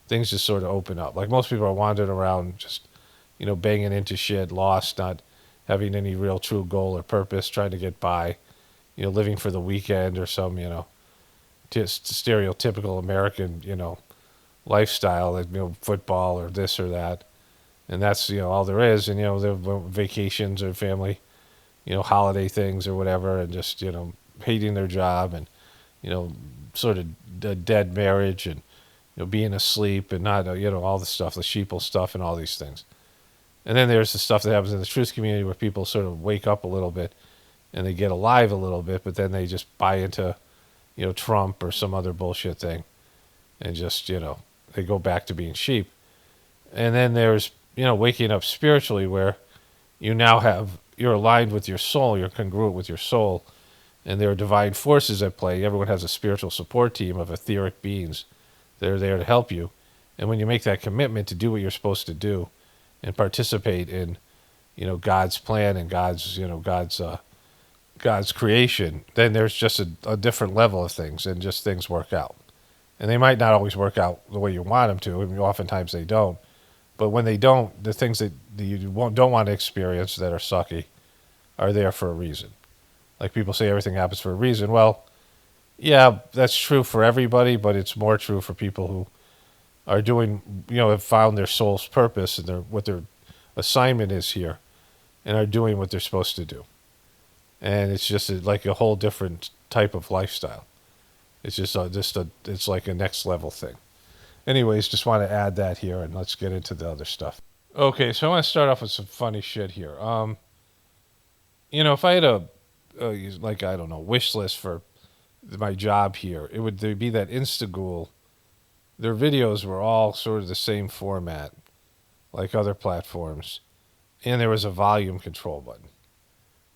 things just sort of open up. Like, most people are wandering around just, banging into shit, lost, not having any real true goal or purpose, trying to get by, living for the weekend or some, just stereotypical American, lifestyle, like, football or this or that. And that's, all there is. And, the vacations or family, holiday things or whatever, and just, hating their job and, sort of a dead marriage and, being asleep and not, all the stuff, the sheeple stuff and all these things. And then there's the stuff that happens in the truth community where people sort of wake up a little bit and they get alive a little bit, but then they just buy into, Trump or some other bullshit thing and just, they go back to being sheep. And then there's, waking up spiritually where you're aligned with your soul, you're congruent with your soul, and there are divine forces at play. Everyone has a spiritual support team of etheric beings that are there to help you. And when you make that commitment to do what you're supposed to do and participate in, God's plan and God's creation, then there's just a different level of things, and just things work out. And they might not always work out the way you want them to. I mean, oftentimes they don't. But when they don't, the things that you don't want to experience that are sucky are there for a reason. Like, people say everything happens for a reason. Well, yeah, that's true for everybody, but it's more true for people who are doing, have found their soul's purpose and what their assignment is here, and are doing what they're supposed to do. And it's just like a whole different type of lifestyle. It's just it's like a next level thing. Anyways, just want to add that here, and let's get into the other stuff. Okay, so I want to start off with some funny shit here. If I had a wish list for my job here, there'd be that Instagool. Their videos were all sort of the same format, like other platforms, and there was a volume control button.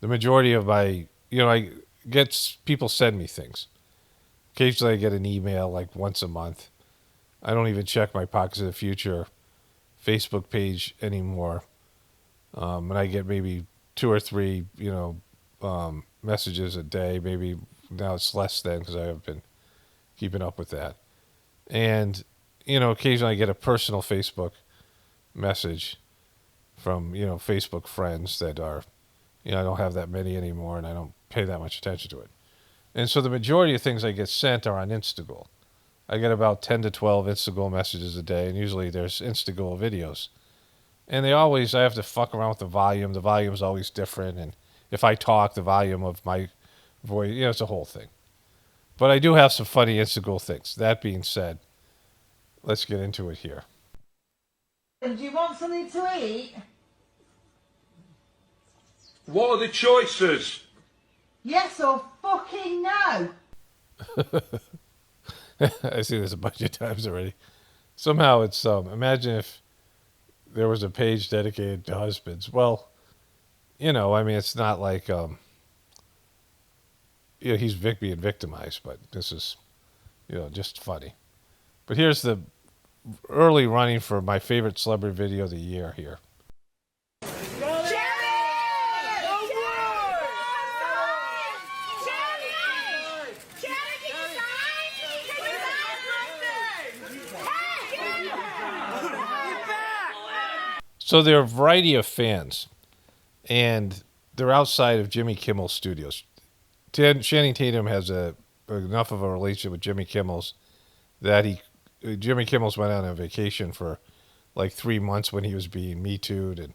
The majority of my, people send me things. Occasionally I get an email like once a month. I don't even check my Pockets of the Future Facebook page anymore. And I get maybe 2 or 3, messages a day. Maybe now it's less than, because I haven't been keeping up with that. And, occasionally I get a personal Facebook message from, Facebook friends that are, I don't have that many anymore, and I don't pay that much attention to it. And so the majority of things I get sent are on Instagool. I get about 10 to 12 Instagool messages a day, and usually there's Instagool videos. And I have to fuck around with the volume. The volume's always different, and if I talk, the volume of my voice, it's a whole thing. But I do have some funny Instagool things. That being said, let's get into it here. Do you want something to eat? What are the choices? Yes or fucking no? I see this a bunch of times already. Somehow it's, imagine if there was a page dedicated to husbands. Well, it's not like, he's being victimized, but this is, just funny. But here's the early running for my favorite celebrity video of the year here. So there are a variety of fans, and they're outside of Jimmy Kimmel's studios. Channing Tatum has enough of a relationship with Jimmy Kimmel's that Jimmy Kimmel's went on a vacation for like 3 months when he was being Me Too'd, and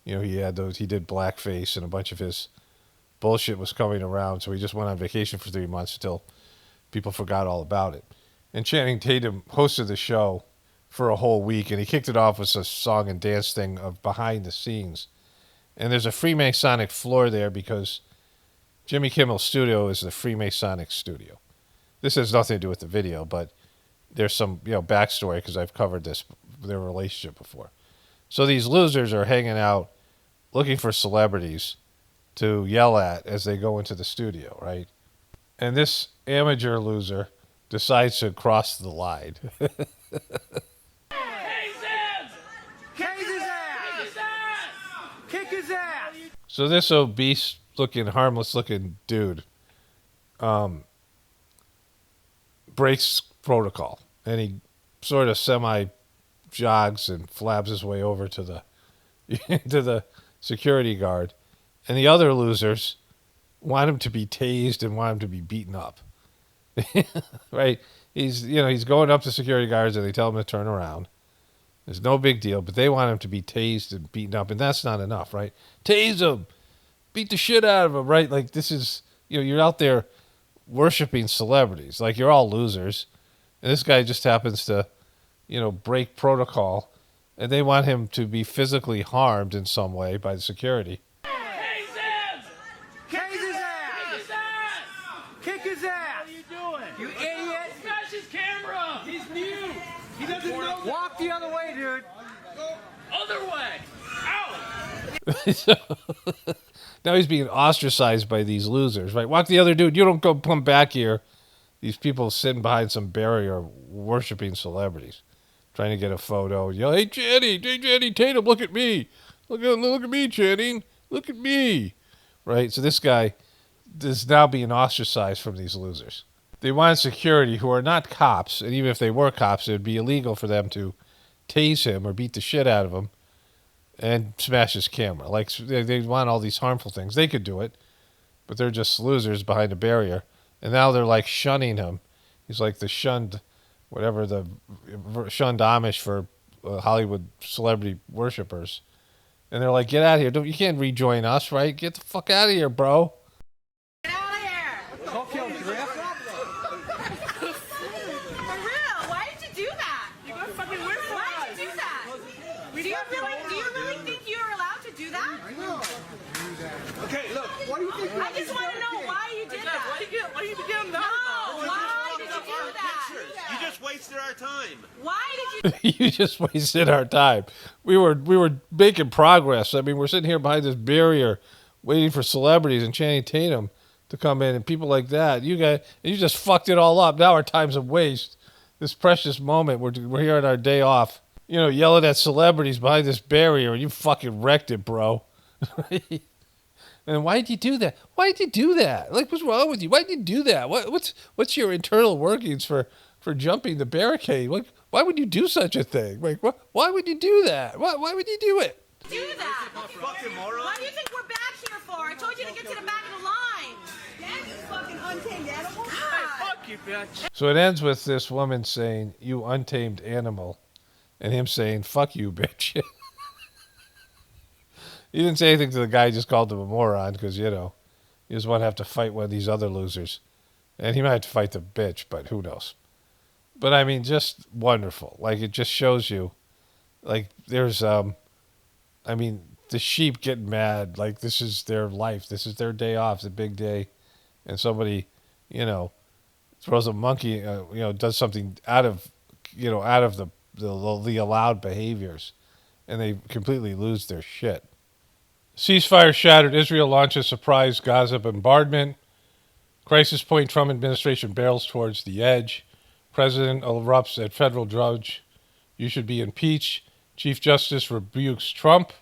He did blackface and a bunch of his bullshit was coming around. So he just went on vacation for 3 months until people forgot all about it. And Channing Tatum hosted the show for a whole week, and he kicked it off with a song and dance thing of behind the scenes. And there's a Freemasonic floor there because Jimmy Kimmel's studio is the Freemasonic studio. This has nothing to do with the video, but there's some backstory because I've covered their relationship before. So these losers are hanging out looking for celebrities to yell at as they go into the studio, right? And this amateur loser decides to cross the line. Kick his ass! So this obese-looking, harmless-looking dude breaks protocol, and he sort of semi-jogs and flabs his way over to the to the security guard, and the other losers want him to be tased and want him to be beaten up. Right? He's going up to security guards and they tell him to turn around. There's no big deal, but they want him to be tased and beaten up, and that's not enough, right? Tase him, beat the shit out of him, right? Like this is, you're out there worshiping celebrities, like you're all losers, and this guy just happens to, break protocol, and they want him to be physically harmed in some way by the security. Kick his ass! Kick his ass! What are you doing? You idiot! Smash his camera! He's new! He doesn't know. Walk the other way, dude! Other way! Out! Now he's being ostracized by these losers, right? Walk the other dude. You don't come back here. These people sitting behind some barrier worshiping celebrities, trying to get a photo. Yell, hey, Channing Tatum, look at me. Look at me, Channing. Look at me. Right? So this guy is now being ostracized from these losers. They want security who are not cops, and even if they were cops, it would be illegal for them to tase him or beat the shit out of him and smash his camera. Like, they want all these harmful things. They could do it, but they're just losers behind a barrier. And now they're like shunning him. He's like the shunned Amish for Hollywood celebrity worshipers. And they're like, get out of here. You can't rejoin us, right? Get the fuck out of here, bro. Get out of here! Don't kill Drift. For real, why did you do that? You got fucking weird. Why did you do that? Do you really think you are allowed to do that? Okay, look. What do you think? I just want to know why you did that. Why do you get him No, why did you do that? You just wasted our time. Why did you? You just wasted our time. We were making progress. I mean, we're sitting here behind this barrier waiting for celebrities and Channing Tatum to come in and people like that. You just fucked it all up. Now our time's a waste. This precious moment. We're here on our day off. Yelling at celebrities behind this barrier, and you fucking wrecked it, bro. And why did you do that? Why did you do that? Like, what's wrong with you? Why did you do that? What's your internal workings for jumping the barricade? Why would you do such a thing? Like, why would you do that? Why would you do it? Do that? Fucking moron. What do you think we're back here for? I told you to get to the back of the line. Damn, you fucking untamed animal. Fuck you, bitch. So it ends with this woman saying, "You untamed animal," and him saying, "Fuck you, bitch." He didn't say anything to the guy. He just called him a moron because, he just want to have to fight one of these other losers. And he might have to fight the bitch, but who knows? But, I mean, just wonderful. Like, it just shows you, like, there's, the sheep getting mad. Like, this is their life. This is their day off. It's a big day. And somebody, throws a monkey, does something out of the allowed behaviors. And they completely lose their shit. Ceasefire shattered. Israel launches surprise Gaza bombardment. Crisis point. Trump administration barrels towards the edge. President erupts at federal judge. You should be impeached. Chief Justice rebukes Trump.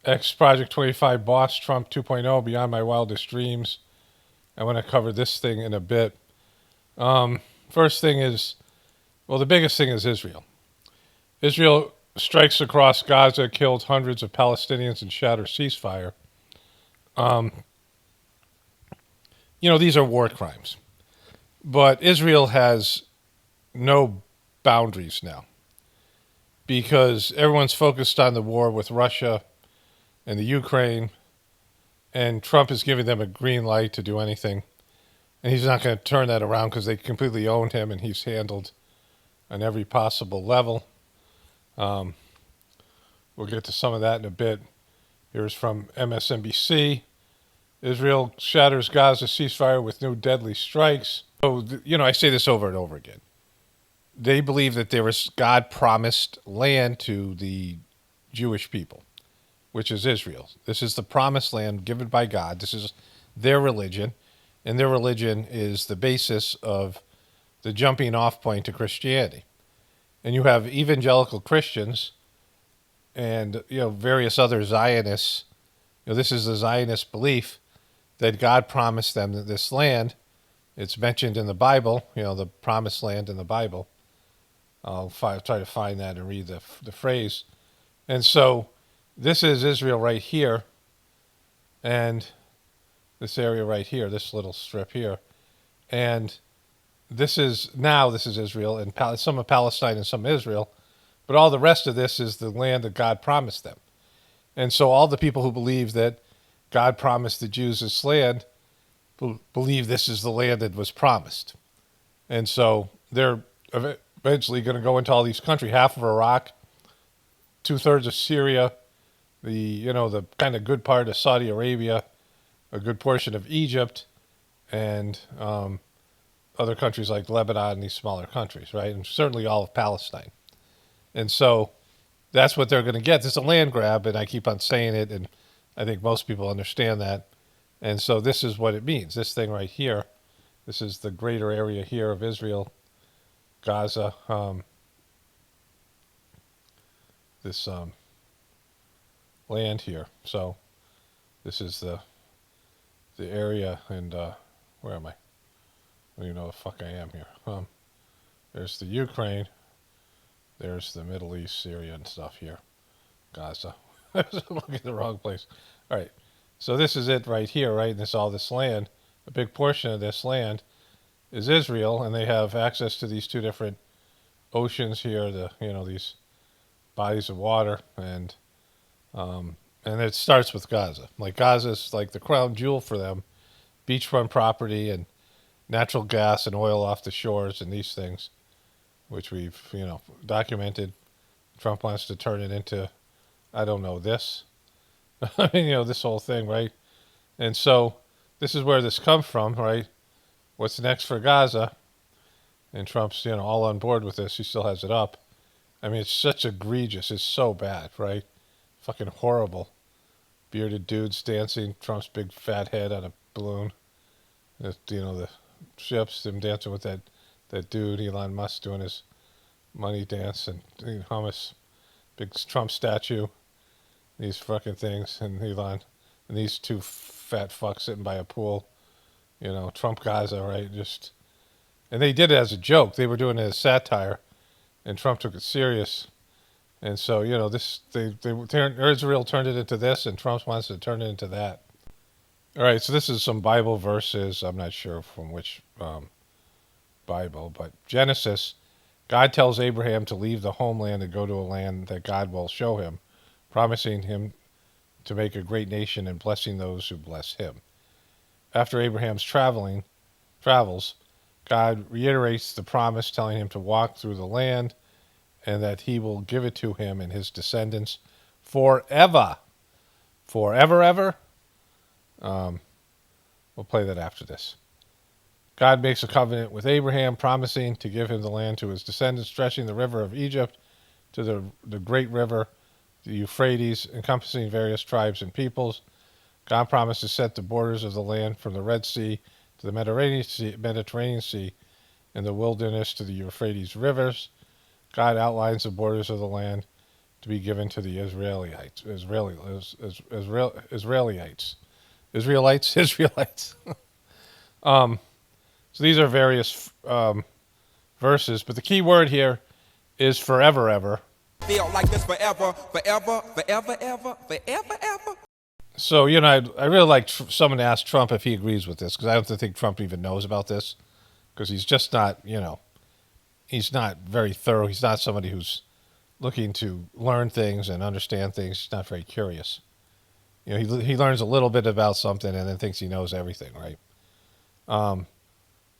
Ex-Project 25 boss Trump 2.0 beyond my wildest dreams. I want to cover this thing in a bit. First thing is, the biggest thing is Israel. Israel strikes across Gaza, killed hundreds of Palestinians, and shatters ceasefire. These are war crimes. But Israel has no boundaries now because everyone's focused on the war with Russia and the Ukraine, and Trump is giving them a green light to do anything. And he's not going to turn that around because they completely own him, and he's handled on every possible level. We'll get to some of that in a bit. Here's from MSNBC. Israel shatters Gaza ceasefire with new deadly strikes. So, I say this over and over again. They believe that there was God-promised land to the Jewish people, which is Israel. This is the promised land given by God. This is their religion, and their religion is the basis of the jumping off point to Christianity. And you have evangelical Christians and various other Zionists. This is the Zionist belief that God promised them that this land. It's mentioned in the Bible, the promised land in the Bible. I'll try to find that and read the phrase. And so this is Israel right here, and this area right here, this little strip here. And this is Israel, and some of Palestine and some of Israel, but all the rest of this is the land that God promised them. And so all the people who believe that God promised the Jews this land believe this is the land that was promised. And so they're eventually going to go into all these countries, half of Iraq, 2/3 of Syria, the kind of good part of Saudi Arabia, a good portion of Egypt, and other countries like Lebanon and these smaller countries, right? And certainly all of Palestine. And so that's what they're going to get. This is a land grab, and I keep on saying it, and I think most people understand that. And so this is what it means. This thing right here, this is the greater area here of Israel, Gaza, this land here. So this is the area, and where am I? I don't even know the fuck I am here. There's the Ukraine. There's the Middle East, Syria, and stuff here. Gaza. I was looking at the wrong place. All right. So this is it right here, right? And this all this land. A big portion of this land is Israel, and they have access to these two different oceans here. These bodies of water, and it starts with Gaza. Like Gaza's like the crown jewel for them, beachfront property and natural gas and oil off the shores and these things, which we've documented. Trump wants to turn it into, I don't know, this. I mean, this whole thing, right? And so this is where this comes from, right? What's next for Gaza? And Trump's, all on board with this. He still has it up. I mean, it's such egregious. It's so bad, right? Fucking horrible. Bearded dudes dancing. Trump's big fat head on a balloon. The ships, him dancing with that dude, Elon Musk, doing his money dance, and hummus, big Trump statue. These fucking things, and Elon, and these two fat fucks sitting by a pool. Trump Gaza, right? And they did it as a joke. They were doing it as satire, and Trump took it serious. And so, Israel turned it into this, and Trump wants to turn it into that. All right, so this is some Bible verses. I'm not sure from which Bible, but Genesis. God tells Abraham to leave the homeland and go to a land that God will show him, promising him to make a great nation and blessing those who bless him. After Abraham's travels, God reiterates the promise, telling him to walk through the land and that he will give it to him and his descendants forever. Forever, ever? We'll play that after this. God makes a covenant with Abraham, promising to give him the land to his descendants, stretching the river of Egypt to the great river, the Euphrates, encompassing various tribes and peoples. God promised to set the borders of the land from the Red Sea to the Mediterranean Sea and the wilderness to the Euphrates rivers. God outlines the borders of the land to be given to the Israelites. So these are various verses, but the key word here is forever, ever. Feel like this forever, forever, forever, ever, forever, ever. So, I really like someone to ask Trump if he agrees with this, because I don't think Trump even knows about this, because he's just not, he's not very thorough. He's not somebody who's looking to learn things and understand things. He's not very curious. he learns a little bit about something and then thinks he knows everything, right?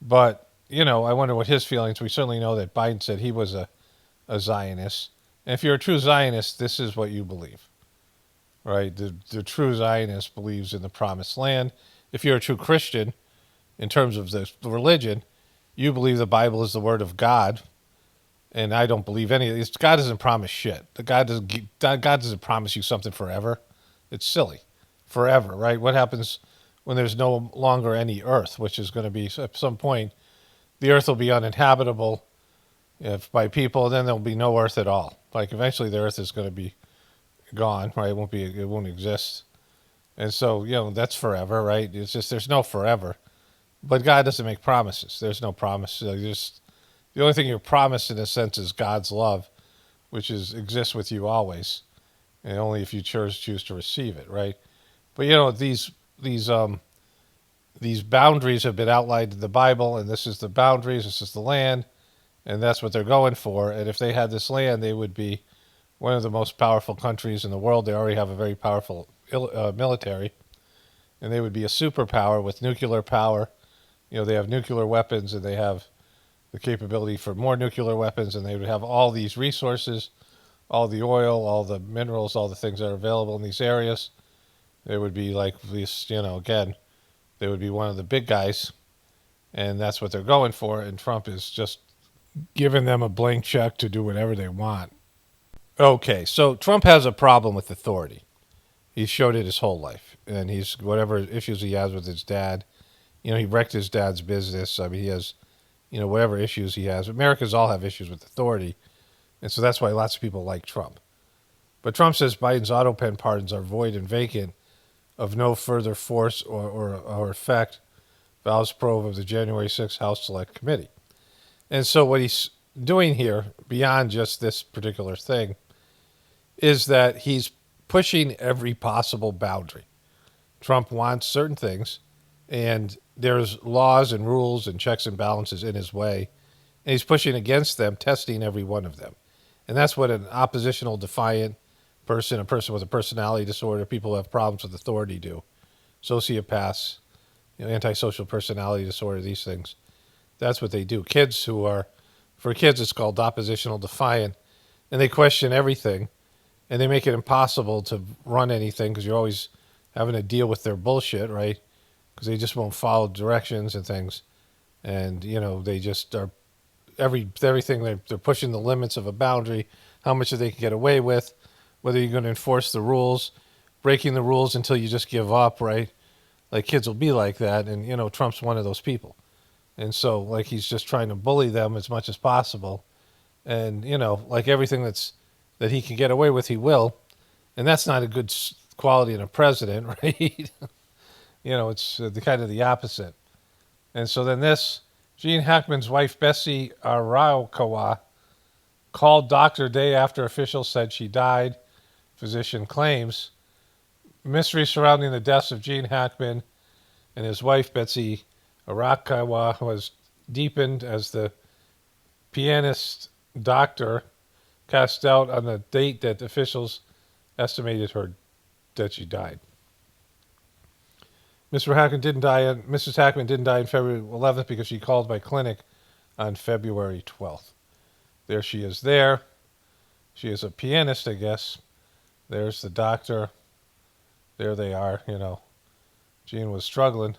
But I wonder what his feelings. We certainly know that Biden said he was a Zionist, and if you're a true Zionist, this is what you believe, right? The true Zionist believes in the Promised Land. If you're a true Christian, in terms of the religion, you believe the Bible is the Word of God. And I don't believe any of this. God doesn't promise shit. God doesn't promise you something forever. It's silly. Forever, right? What happens when there's no longer any earth, which is going to be at some point, the earth will be uninhabitable if by people, then there'll be no earth at all. Like eventually the earth is going to be gone, right? It won't exist. And so, that's forever, right? It's just there's no forever. But God doesn't make promises. There's no promise. The only thing you're promised in a sense is God's love, which exists with you always, and only if you choose to receive it, right? But these boundaries have been outlined in the Bible, and this is the boundaries. This is the land, and that's what they're going for. And if they had this land, they would be one of the most powerful countries in the world. They already have a very powerful military, and they would be a superpower with nuclear power. They have nuclear weapons, and they have the capability for more nuclear weapons, and they would have all these resources, all the oil, all the minerals, all the things that are available in these areas. They would be like this, again, they would be one of the big guys, and that's what they're going for, and Trump is just giving them a blank check to do whatever they want. Okay, so Trump has a problem with authority. He's showed it his whole life, and whatever issues he has with his dad, he wrecked his dad's business. I mean, he has whatever issues he has. Americans all have issues with authority, and so that's why lots of people like Trump. But Trump says Biden's auto pen pardons are void and vacant, of no further force or effect, vows probe of the January 6th House Select Committee. And so what he's doing here, beyond just this particular thing, is that he's pushing every possible boundary. Trump wants certain things, and there's laws and rules and checks and balances in his way, and he's pushing against them, testing every one of them. And that's what an oppositional, defiant person, a person with a personality disorder, people who have problems with authority do. Sociopaths, antisocial personality disorder, these things. That's what they do. For kids, it's called oppositional defiant, and they question everything, and they make it impossible to run anything because you're always having to deal with their bullshit, right? Because they just won't follow directions and things. And, they just are everything. They're pushing the limits of a boundary, how much they can get away with, whether you're going to enforce the rules, breaking the rules until you just give up, right? Like kids will be like that. And, Trump's one of those people. And so like he's just trying to bully them as much as possible. And, like everything that he can get away with, he will. And that's not a good quality in a president, right? It's the kind of the opposite. And so then Gene Hackman's wife, Bessie Araucawa, called doctor day after officials said she died. Physician claims. Mystery surrounding the deaths of Gene Hackman and his wife, Bessie Araucawa, was deepened as the pianist doctor cast doubt on the date that officials estimated that she died. Mrs. Hackman didn't die on February 11th because she called my clinic on February 12th. There she is there. She is a pianist, I guess. There's the doctor. There they are, Gene was struggling.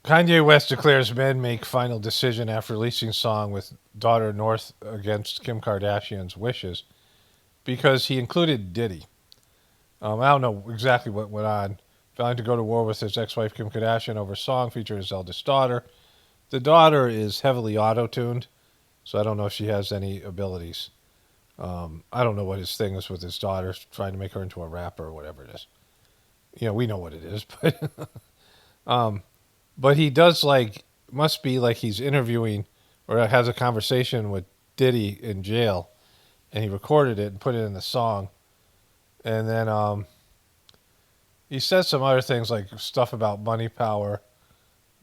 Kanye West declares men make final decision after releasing song with daughter North against Kim Kardashian's wishes because he included Diddy. I don't know exactly what went on. Vowing to go to war with his ex-wife Kim Kardashian over a song featuring his eldest daughter. The daughter is heavily auto-tuned, so I don't know if she has any abilities. I don't know what his thing is with his daughter, trying to make her into a rapper or whatever it is. We know what it is, but he does must be like he's interviewing or has a conversation with Diddy in jail, and he recorded it and put it in the song, and then he says some other things like stuff about money power.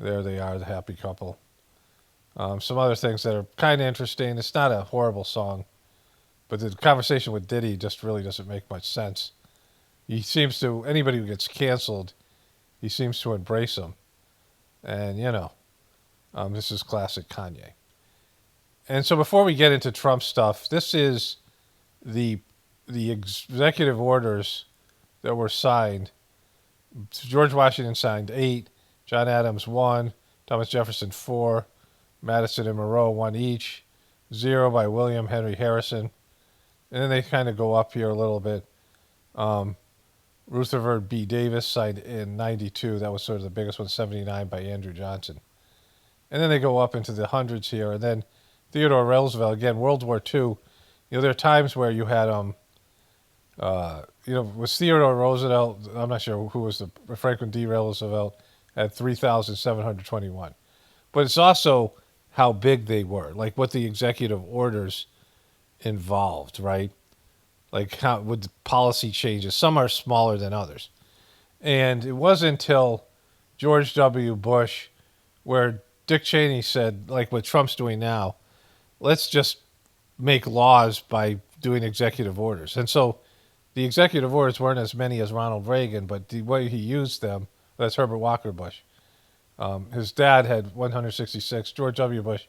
There they are, the happy couple. Some other things that are kind of interesting. It's not a horrible song, but the conversation with Diddy just really doesn't make much sense. he seems to, anybody who gets canceled, he seems to embrace them. And, this is classic Kanye. And so before we get into Trump stuff, this is the executive orders that were signed. George Washington signed 8, John Adams 1, Thomas Jefferson 4, Madison and Monroe 1 each, 0 by William Henry Harrison. And then they kind of go up here a little bit. Rutherford B. Davis signed in 92. That was sort of the biggest one, 79 by Andrew Johnson. And then they go up into the hundreds here. And then Theodore Roosevelt, again, World War II. There are times where you had, was Theodore Roosevelt, I'm not sure who was the, Franklin D. Roosevelt, at 3,721. But it's also how big they were, like what the executive orders involved, right? Like how with policy changes. Some are smaller than others. And it wasn't until George W. Bush where Dick Cheney said, like what Trump's doing now, let's just make laws by doing executive orders. And so the executive orders weren't as many as Ronald Reagan, but the way he used them, that's Herbert Walker Bush. His dad had 166. George W. Bush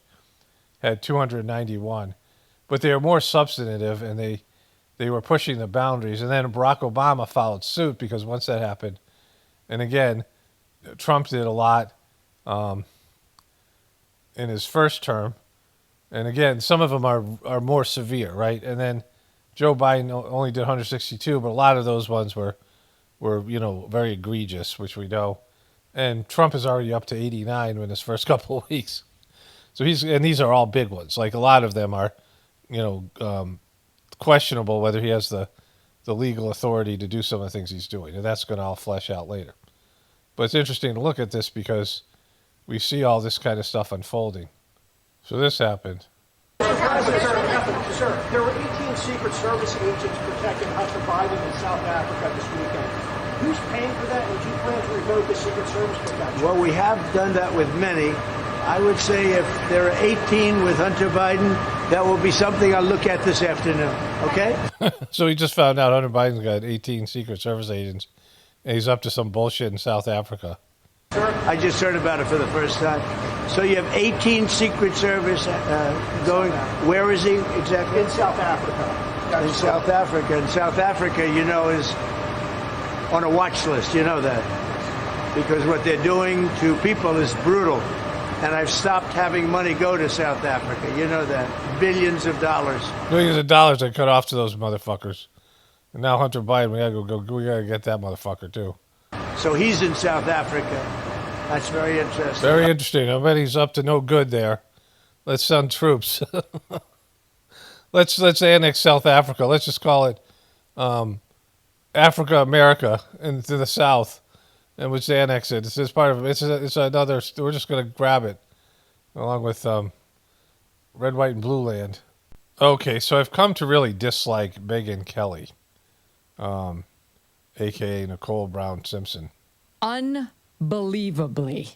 had 291. But they were more substantive, and they were pushing the boundaries. And then Barack Obama followed suit because once that happened, and again, Trump did a lot in his first term. And again, some of them are more severe, right? And then Joe Biden only did 162, but a lot of those ones were very egregious, which we know. And Trump is already up to 89 in his first couple of weeks. So these are all big ones. Like a lot of them are, questionable whether he has the legal authority to do some of the things he's doing. And that's going to all flesh out later. But it's interesting to look at this because we see all this kind of stuff unfolding. So this happened. Sir, there were 18 Secret Service agents protecting Hunter Biden in South Africa this weekend. Who's paying for that, and do you plan to revoke the Secret Service protection? Well, we have done that with many. I would say if there are 18 with Hunter Biden, that will be something I'll look at this afternoon, okay? So he just found out Hunter Biden's got 18 Secret Service agents, and he's up to some bullshit in South Africa. Sir, I just heard about it for the first time. So you have 18 Secret Service going. Where is he exactly? In South Africa. In South Africa. And South Africa, is on a watch list. You know that. Because what they're doing to people is brutal. And I've stopped having money go to South Africa. You know that. Billions of dollars. Billions of dollars they cut off to those motherfuckers. And now Hunter Biden, we gotta get that motherfucker too. So he's in South Africa. That's very interesting. Very interesting. I bet he's up to no good there. Let's send troops. Let's annex South Africa. Let's just call it Africa America into the south, and we'll annex it. It's part of it. It's another. We're just going to grab it along with red, white, and blue land. Okay, so I've come to really dislike Megyn Kelly, a.k.a. Nicole Brown Simpson. Unbelievably,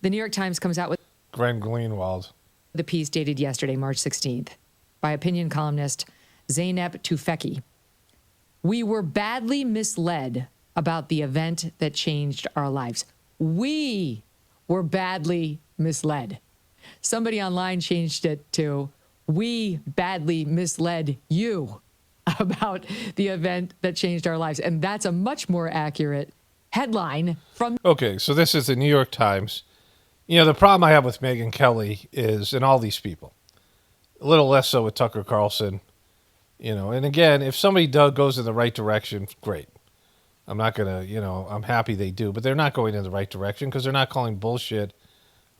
the New York Times comes out with Glenn Greenwald. The piece dated yesterday, March 16th, by opinion columnist Zeynep Tufekci. We were badly misled about the event that changed our lives. We were badly misled. Somebody online changed it to, we badly misled you about the event that changed our lives. And that's a much more accurate headline from... Okay, so this is the New York Times. The problem I have with Megyn Kelly is, and all these people, a little less so with Tucker Carlson, and again, if somebody goes in the right direction, great. I'm not going to, I'm happy they do, but they're not going in the right direction because they're not calling bullshit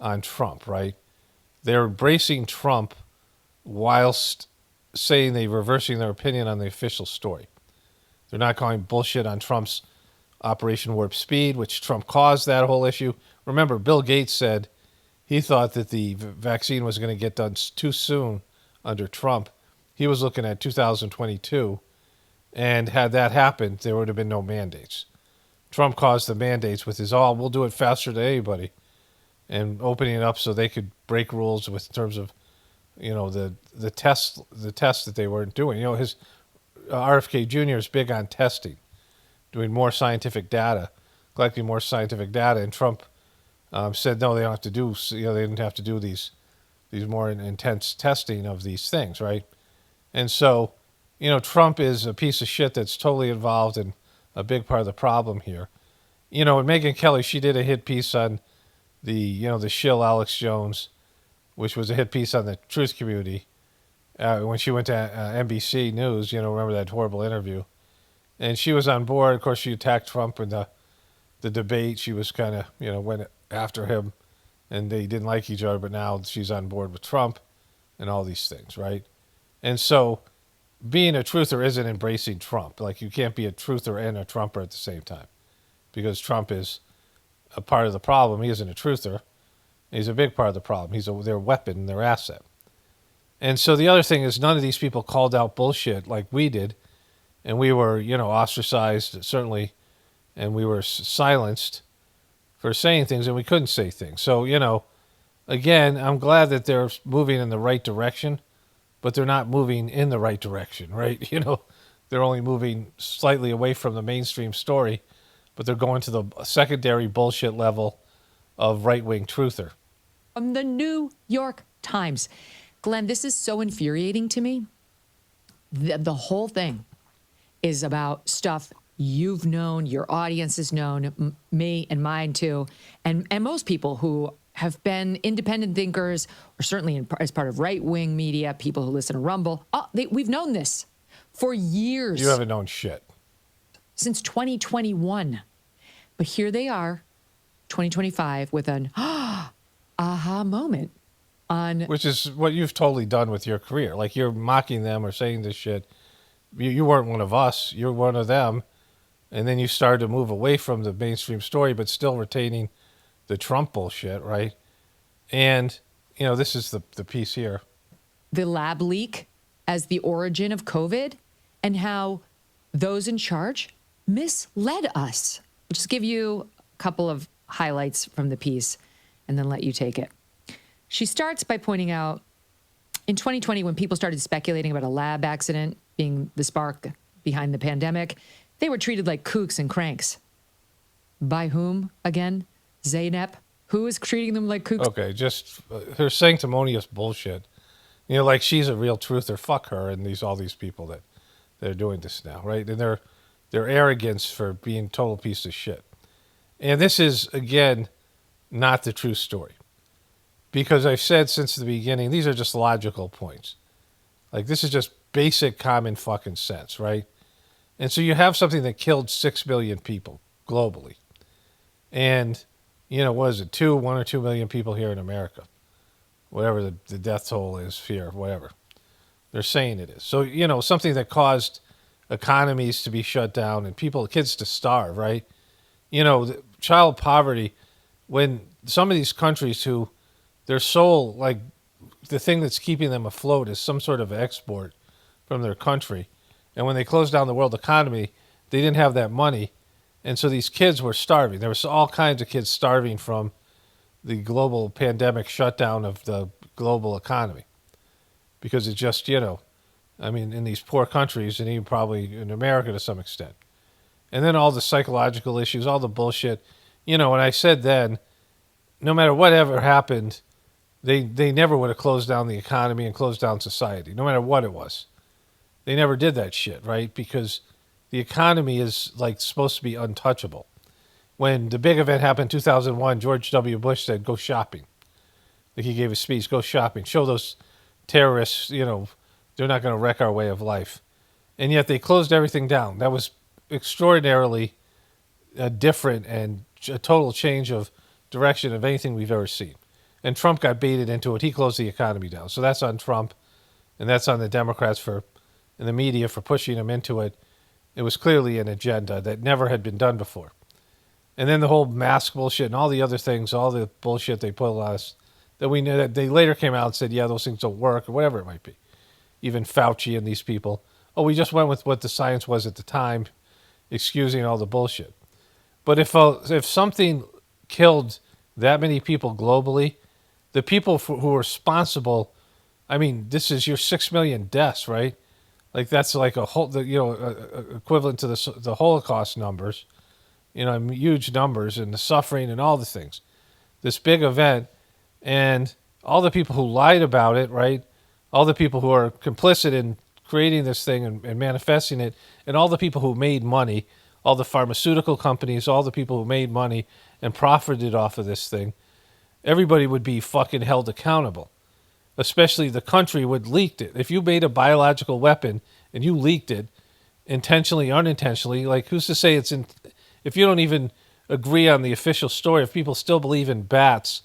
on Trump, right? They're embracing Trump whilst saying they're reversing their opinion on the official story. They're not calling bullshit on Trump's Operation Warp Speed, which Trump caused that whole issue. Remember, Bill Gates said he thought that the vaccine was going to get done too soon under Trump. He was looking at 2022, and had that happened, there would have been no mandates. Trump caused the mandates with his, we'll do it faster than anybody, and opening it up so they could break rules with in terms of, the tests that they weren't doing. RFK Jr. is big on testing, doing more scientific data, collecting more scientific data, and Trump said no, they don't have to do. They didn't have to do these more intense testing of these things, right? And so, Trump is a piece of shit that's totally involved in a big part of the problem here. And Megyn Kelly, she did a hit piece on the shill Alex Jones, which was a hit piece on the truth community when she went to NBC News. Remember that horrible interview? And she was on board. Of course, she attacked Trump in the debate. She was kind of, went after him, and they didn't like each other, but now she's on board with Trump and all these things, right? And so being a truther isn't embracing Trump. Like, you can't be a truther and a Trumper at the same time, because Trump is a part of the problem. He isn't a truther. He's a big part of the problem. He's their weapon, their asset. And so the other thing is, none of these people called out bullshit like we did, and we were, ostracized, certainly, and we were silenced for saying things, and we couldn't say things. So, again, I'm glad that they're moving in the right direction, but they're not moving in the right direction, right? They're only moving slightly away from the mainstream story, but they're going to the secondary bullshit level of right-wing truther. From the New York Times. Glenn, this is so infuriating to me. The whole thing is about stuff you've known, your audience has known, me and mine too, and most people who have been independent thinkers, or certainly as part of right-wing media, people who listen to Rumble. We've known this for years. You haven't known shit. Since 2021. But here they are, 2025, with an aha moment on... Which is what you've totally done with your career. Like, you're mocking them or saying this shit. You weren't one of us. You're one of them. And then you started to move away from the mainstream story, but still retaining the Trump bullshit, right? And, this is the piece here. The lab leak as the origin of COVID, and how those in charge misled us. I'll just give you a couple of highlights from the piece and then let you take it. She starts by pointing out, in 2020, when people started speculating about a lab accident being the spark behind the pandemic, they were treated like kooks and cranks. By whom, again? Zeynep? Who is treating them like kooks? Okay, just her sanctimonious bullshit. Like, she's a real truther. Fuck her and all these people that are doing this now, right? And their arrogance for being total piece of shit. And this is, again, not the true story. Because I've said since the beginning, these are just logical points. Like, this is just basic common fucking sense, right? And so you have something that killed 6 million people globally. And, what is it, 1 or 2 million people here in America? Whatever the death toll is here, whatever. They're saying it is. So, something that caused economies to be shut down and kids to starve, right? Child poverty, when some of these countries who their sole, like, the thing that's keeping them afloat is some sort of export from their country. And when they closed down the world economy, they didn't have that money. And so these kids were starving. There was all kinds of kids starving from the global pandemic shutdown of the global economy. Because it just, in these poor countries, and even probably in America to some extent. And then all the psychological issues, all the bullshit. And I said then, no matter whatever happened, they never would have closed down the economy and closed down society, no matter what it was. They never did that shit, right? Because the economy is, like, supposed to be untouchable. When the big event happened in 2001, George W. Bush said, go shopping. Like, he gave a speech, go shopping. Show those terrorists, they're not going to wreck our way of life. And yet they closed everything down. That was extraordinarily different and a total change of direction of anything we've ever seen. And Trump got baited into it. He closed the economy down. So that's on Trump, and that's on the Democrats and the media for pushing him into it. It was clearly an agenda that never had been done before. And then the whole mask bullshit and all the other things, all the bullshit they put on us, that we knew, that they later came out and said, yeah, those things don't work, or whatever it might be. Even Fauci and these people. Oh, we just went with what the science was at the time, excusing all the bullshit. But if something killed that many people globally, the people who are responsible, this is your 6 million deaths, right? Like that's like a whole, equivalent to the Holocaust numbers, huge numbers and the suffering and all the things. This big event, and all the people who lied about it, right? All the people who are complicit in creating this thing and manifesting it, and all the people who made money, all the pharmaceutical companies, all the people who made money and profited off of this thing, everybody would be fucking held accountable. Especially the country would leaked it. If you made a biological weapon and you leaked it, intentionally, unintentionally, like who's to say it's in? If you don't even agree on the official story, if people still believe in bats,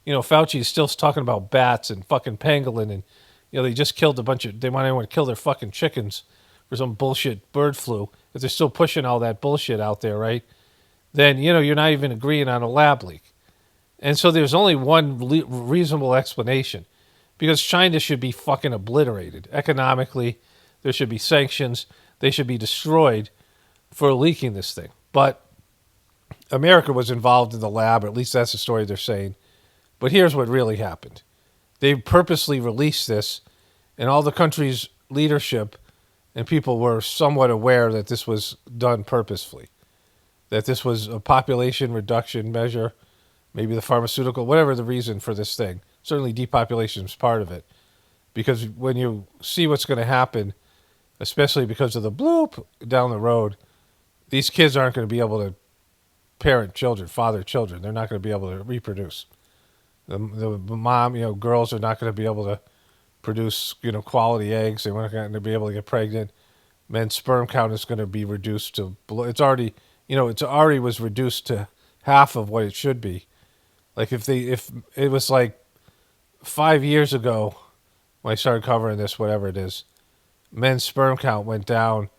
Fauci is still talking about bats and fucking pangolin, and they just killed they might want to kill their fucking chickens for some bullshit bird flu. If they're still pushing all that bullshit out there, right? Then you're not even agreeing on a lab leak. And so there's only one reasonable explanation. Because China should be fucking obliterated. Economically, there should be sanctions. They should be destroyed for leaking this thing. But America was involved in the lab, or at least that's the story they're saying. But here's what really happened. They purposely released this, and all the country's leadership and people were somewhat aware that this was done purposefully. That this was a population reduction measure, maybe the pharmaceutical, whatever the reason for this thing. Certainly depopulation is part of it. Because when you see what's going to happen, especially because of the bloop down the road, these kids aren't going to be able to parent children, father children. They're not going to be able to reproduce. The mom, girls are not going to be able to produce, quality eggs. They're not going to be able to get pregnant. Men's sperm count is going to be reduced to below. It's already was reduced to half of what it should be. Like if it was like 5 years ago when I started covering this, whatever it is, men's sperm count went down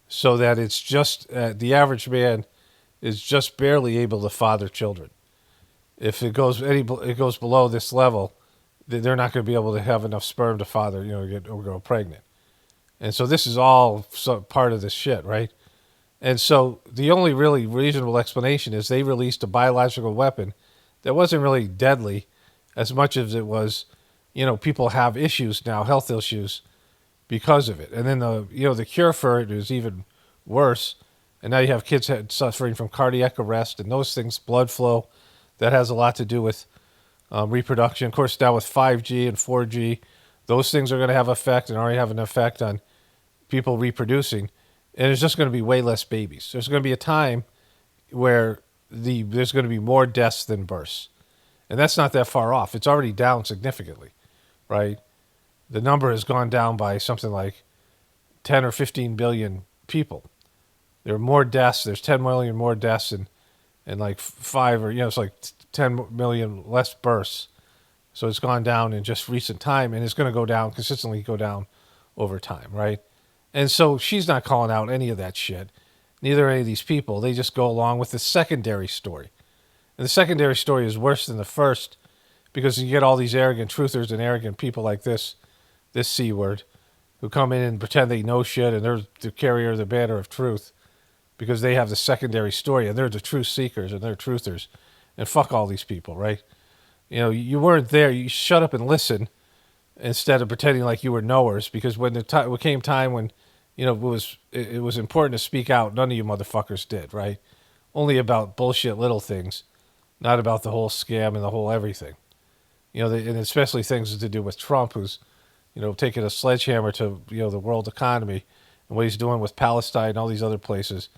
so that it's just the average man is just barely able to father children. If it goes below this level, they're not going to be able to have enough sperm to father, get a girl pregnant. And so this is all part of this shit, right? And so the only really reasonable explanation is they released a biological weapon that wasn't really deadly as much as it was, people have issues now, health issues, because of it. And then the cure for it is even worse. And now you have kids suffering from cardiac arrest and those things, blood flow. That has a lot to do with reproduction. Of course, now with 5G and 4G, those things are going to have effect and already have an effect on people reproducing. And there's just going to be way less babies. There's going to be a time where there's going to be more deaths than births. And that's not that far off. It's already down significantly, right? The number has gone down by something like 10 or 15 billion people. There are more deaths. There's 10 million more deaths and like 5 or, it's like 10 million less births. So it's gone down in just recent time, and it's going to go down, consistently go down over time, right? And so she's not calling out any of that shit. Neither are any of these people. They just go along with the secondary story. And the secondary story is worse than the first because you get all these arrogant truthers and arrogant people like this C word, who come in and pretend they know shit and they're the carrier of the banner of truth because they have the secondary story and they're the truth seekers and they're truthers. And fuck all these people, right? You weren't there. You shut up and listen instead of pretending like you were knowers, because when it came time when, it was important to speak out, none of you motherfuckers did, right? Only about bullshit little things, not about the whole scam and the whole everything. And especially things to do with Trump, who's, taking a sledgehammer to, the world economy and what he's doing with Palestine and all these other places.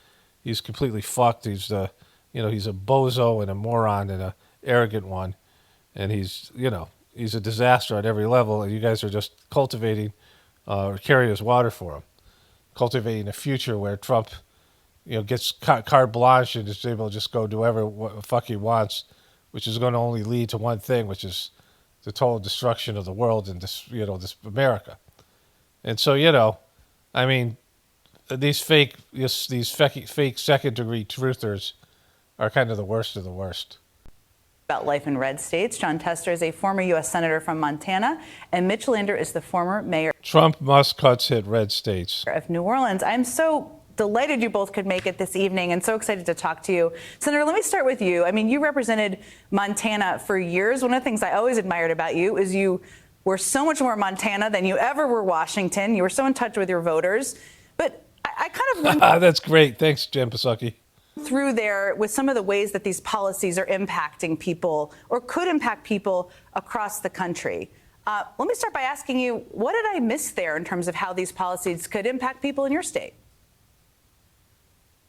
He's completely fucked. He's he's a bozo and a moron and a arrogant one. And he's a disaster at every level. And you guys are just cultivating or carrying his water for him. Cultivating a future where Trump, gets carte blanche and is able to just go do whatever the fuck he wants, which is going to only lead to one thing, which is the total destruction of the world and this America. And so, these fake second degree truthers are kind of the worst of the worst. About life in red states. John Tester is a former U.S. Senator from Montana, and Mitch Lander is the former mayor. Trump must cuts hit red states. Of New Orleans. I'm so delighted you both could make it this evening and so excited to talk to you. Senator, let me start with you. I mean, you represented Montana for years. One of the things I always admired about you is you were so much more Montana than you ever were Washington. You were so in touch with your voters. But I kind of went That's great. Thanks, Jen Psaki. through there with some of the ways that these policies are impacting people or could impact people across the country. Let me start by asking you, what did I miss there in terms of how these policies could impact people in your state?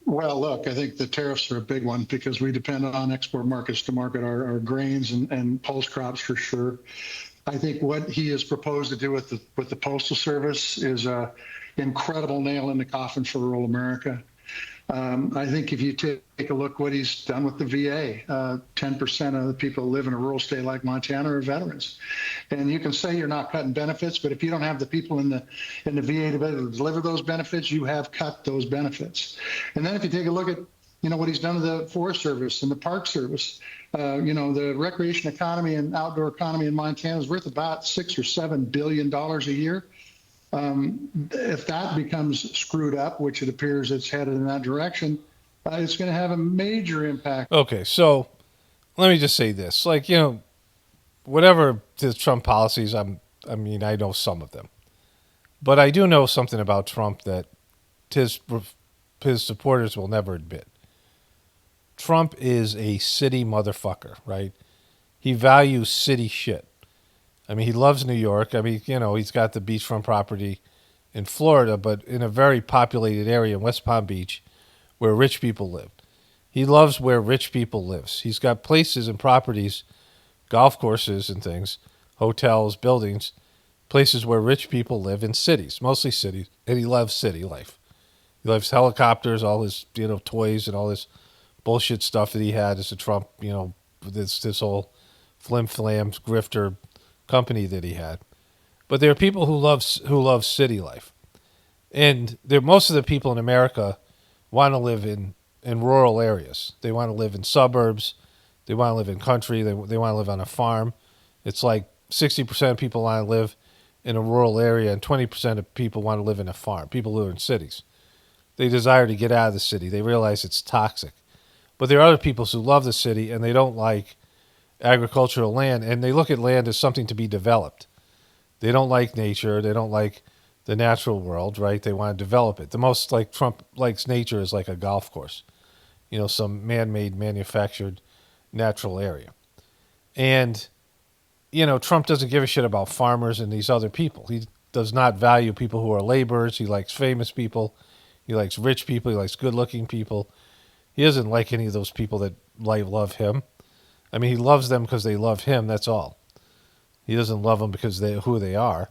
Well, look, I think the tariffs are a big one because we depend on export markets to market our grains and pulse crops for sure. I think what he has proposed to do with the Postal Service is a incredible nail in the coffin for rural America. I think if you take a look what he's done with the VA, 10% of the people who live in a rural state like Montana are veterans. And you can say you're not cutting benefits, but if you don't have the people in the VA to be able to deliver those benefits, you have cut those benefits. And then if you take a look at what he's done to the Forest Service and the Park Service, the recreation economy and outdoor economy in Montana is worth about $6 or $7 billion a year. If that becomes screwed up, which it appears it's headed in that direction, it's going to have a major impact. Okay, so let me just say this. Whatever the Trump policies, I know some of them. But I do know something about Trump that his supporters will never admit. Trump is a city motherfucker, right? He values city shit. He loves New York. He's got the beachfront property in Florida, but in a very populated area in West Palm Beach where rich people live. He loves where rich people live. He's got places and properties, golf courses and things, hotels, buildings, places where rich people live in cities, mostly cities, and he loves city life. He loves helicopters, all his, toys and all this bullshit stuff that he had as a Trump, this whole flim-flam grifter company that he had. But there are people who love city life. And most of the people in America want to live in rural areas. They want to live in suburbs. They want to live in country. They want to live on a farm. It's like 60% of people want to live in a rural area and 20% of people want to live in a farm, people who are in cities. They desire to get out of the city. They realize it's toxic. But there are other people who love the city and they don't like agricultural land, and they look at land as something to be developed. They don't like nature. They don't like the natural world, right? They want to develop it. The most like Trump likes nature is like a golf course, some man-made, manufactured natural area. And, Trump doesn't give a shit about farmers and these other people. He does not value people who are laborers. He likes famous people. He likes rich people. He likes good-looking people. He doesn't like any of those people that love him. He loves them because they love him, that's all. He doesn't love them because who they are.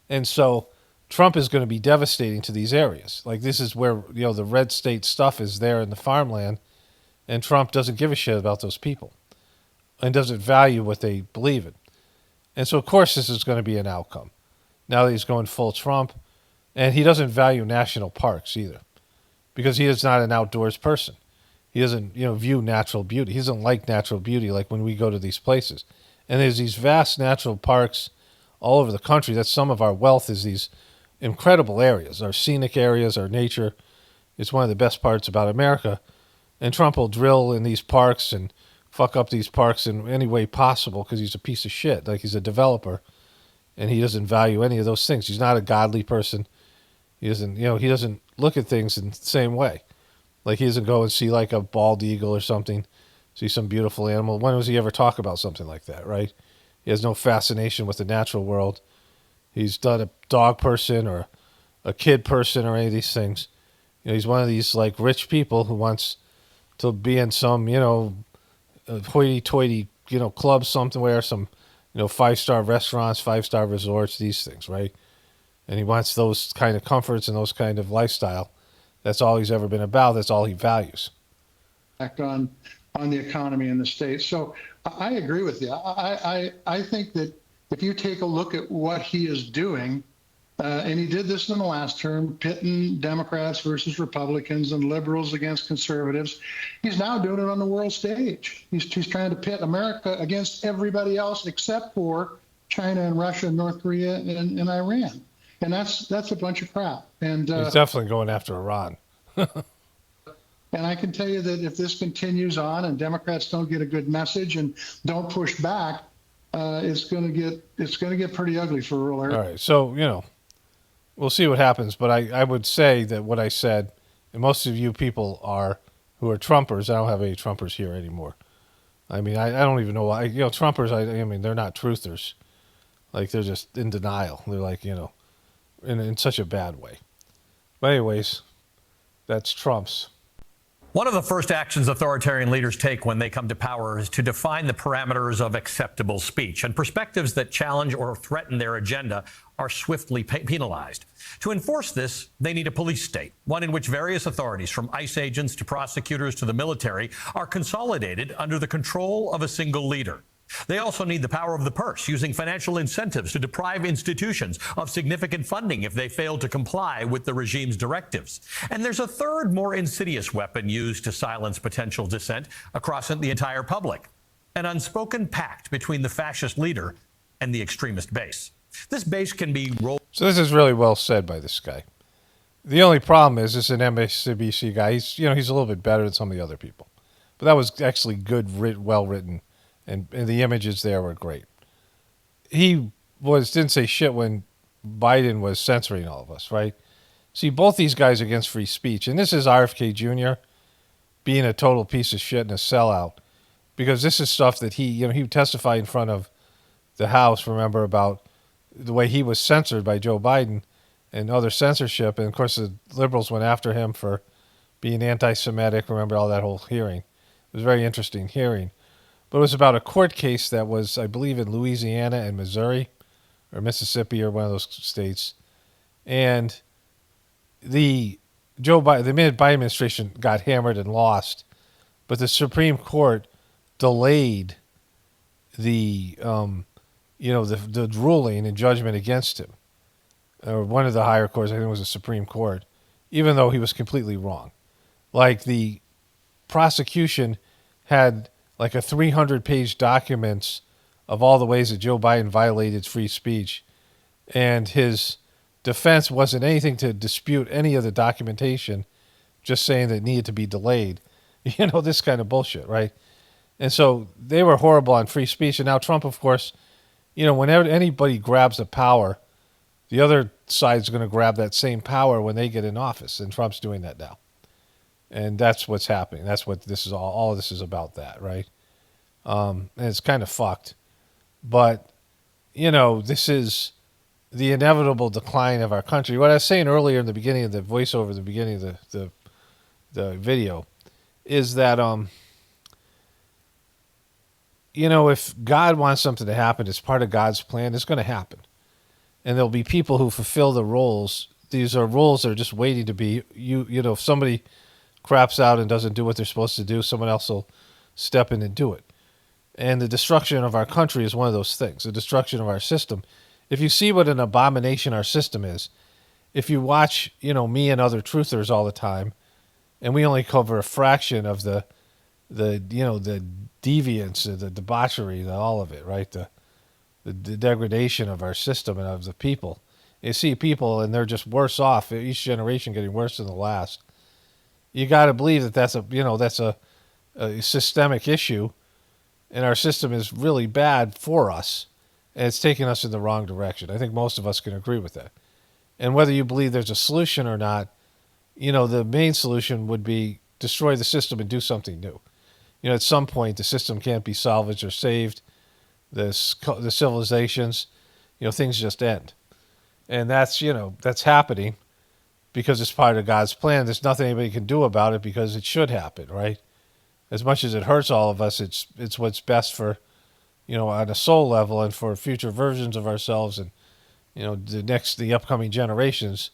And so Trump is going to be devastating to these areas. Like this is where, the red state stuff is there in the farmland, and Trump doesn't give a shit about those people and doesn't value what they believe in. And so, of course, this is going to be an outcome. Now that he's going full Trump, and he doesn't value national parks either because he is not an outdoors person. He doesn't, view natural beauty. He doesn't like natural beauty like when we go to these places. And there's these vast natural parks all over the country. That's some of our wealth is these incredible areas, our scenic areas, our nature. It's one of the best parts about America. And Trump will drill in these parks and fuck up these parks in any way possible because he's a piece of shit. Like he's a developer and he doesn't value any of those things. He's not a godly person. He doesn't, he doesn't look at things in the same way. Like he doesn't go and see like a bald eagle or something, see some beautiful animal. When does he ever talk about something like that, right? He has no fascination with the natural world. He's not a dog person or a kid person or any of these things. He's one of these like rich people who wants to be in some, hoity-toity, club somewhere, some, 5-star restaurants, 5-star resorts, these things, right? And he wants those kind of comforts and those kind of lifestyle. That's all he's ever been about. That's all he values. On the economy in the state. So I agree with you. I think that if you take a look at what he is doing, and he did this in the last term, pitting Democrats versus Republicans and liberals against conservatives, he's now doing it on the world stage. He's trying to pit America against everybody else except for China and Russia and North Korea and Iran. And that's a bunch of crap. And he's definitely going after Iran. And I can tell you that if this continues on and Democrats don't get a good message and don't push back, it's going to get pretty ugly for rural areas. All right, so we'll see what happens. But I would say that what I said, and most of you people who are Trumpers. I don't have any Trumpers here anymore. I mean, I don't even know why. Trumpers. I mean, they're not truthers. Like, they're just in denial. They're like, in such a bad way. But anyways, that's Trump's. One of the first actions authoritarian leaders take when they come to power is to define the parameters of acceptable speech, and perspectives that challenge or threaten their agenda are swiftly penalized. To enforce this, they need a police state, one in which various authorities, from ICE agents to prosecutors to the military, are consolidated under the control of a single leader. They also need the power of the purse, using financial incentives to deprive institutions of significant funding if they fail to comply with the regime's directives. And there's a third, more insidious weapon used to silence potential dissent across the entire public: an unspoken pact between the fascist leader and the extremist base. This base can be rolled. So this is really well said by this guy. The only problem is this is an MSNBC guy. He's a little bit better than some of the other people, but that was actually good, well written. And the images there were great. He didn't say shit when Biden was censoring all of us, right? See, both these guys are against free speech. And this is RFK Jr. being a total piece of shit and a sellout. Because this is stuff that he testified in front of the House, remember, about the way he was censored by Joe Biden and other censorship. And, of course, the liberals went after him for being anti-Semitic. Remember all that whole hearing. It was a very interesting hearing. But it was about a court case that was, I believe, in Louisiana and Missouri or Mississippi or one of those states. And the minute Biden administration got hammered and lost, but the Supreme Court delayed the ruling and judgment against him. Or one of the higher courts, I think it was the Supreme Court, even though he was completely wrong. Like, the prosecution had like a 300-page documents of all the ways that Joe Biden violated free speech. And his defense wasn't anything to dispute any of the documentation, just saying that it needed to be delayed. This kind of bullshit, right? And so they were horrible on free speech. And now Trump, of course, whenever anybody grabs the power, the other side's going to grab that same power when they get in office. And Trump's doing that now. And that's what's happening. That's what this is all of this is about, that, right? And it's kind of fucked. But, this is the inevitable decline of our country. What I was saying earlier in the beginning of the voiceover, the beginning of the video, is that, if God wants something to happen, it's part of God's plan, it's going to happen. And there'll be people who fulfill the roles. These are roles that are just waiting to be, if somebody craps out and doesn't do what they're supposed to do, someone else will step in and do it. And the destruction of our country is one of those things, the destruction of our system. If you see what an abomination our system is, if you watch, me and other truthers all the time, and we only cover a fraction of the deviance, the debauchery, all of it, right? The degradation of our system and of the people. You see people and they're just worse off, each generation getting worse than the last. You got to believe that that's a systemic issue, and our system is really bad for us, and it's taking us in the wrong direction. I think most of us can agree with that. And whether you believe there's a solution or not, the main solution would be destroy the system and do something new. At some point, the system can't be salvaged or saved. The civilizations, things just end. And that's happening because it's part of God's plan. There's nothing anybody can do about it because it should happen, right? As much as it hurts all of us, it's what's best for, on a soul level and for future versions of ourselves and, the upcoming generations.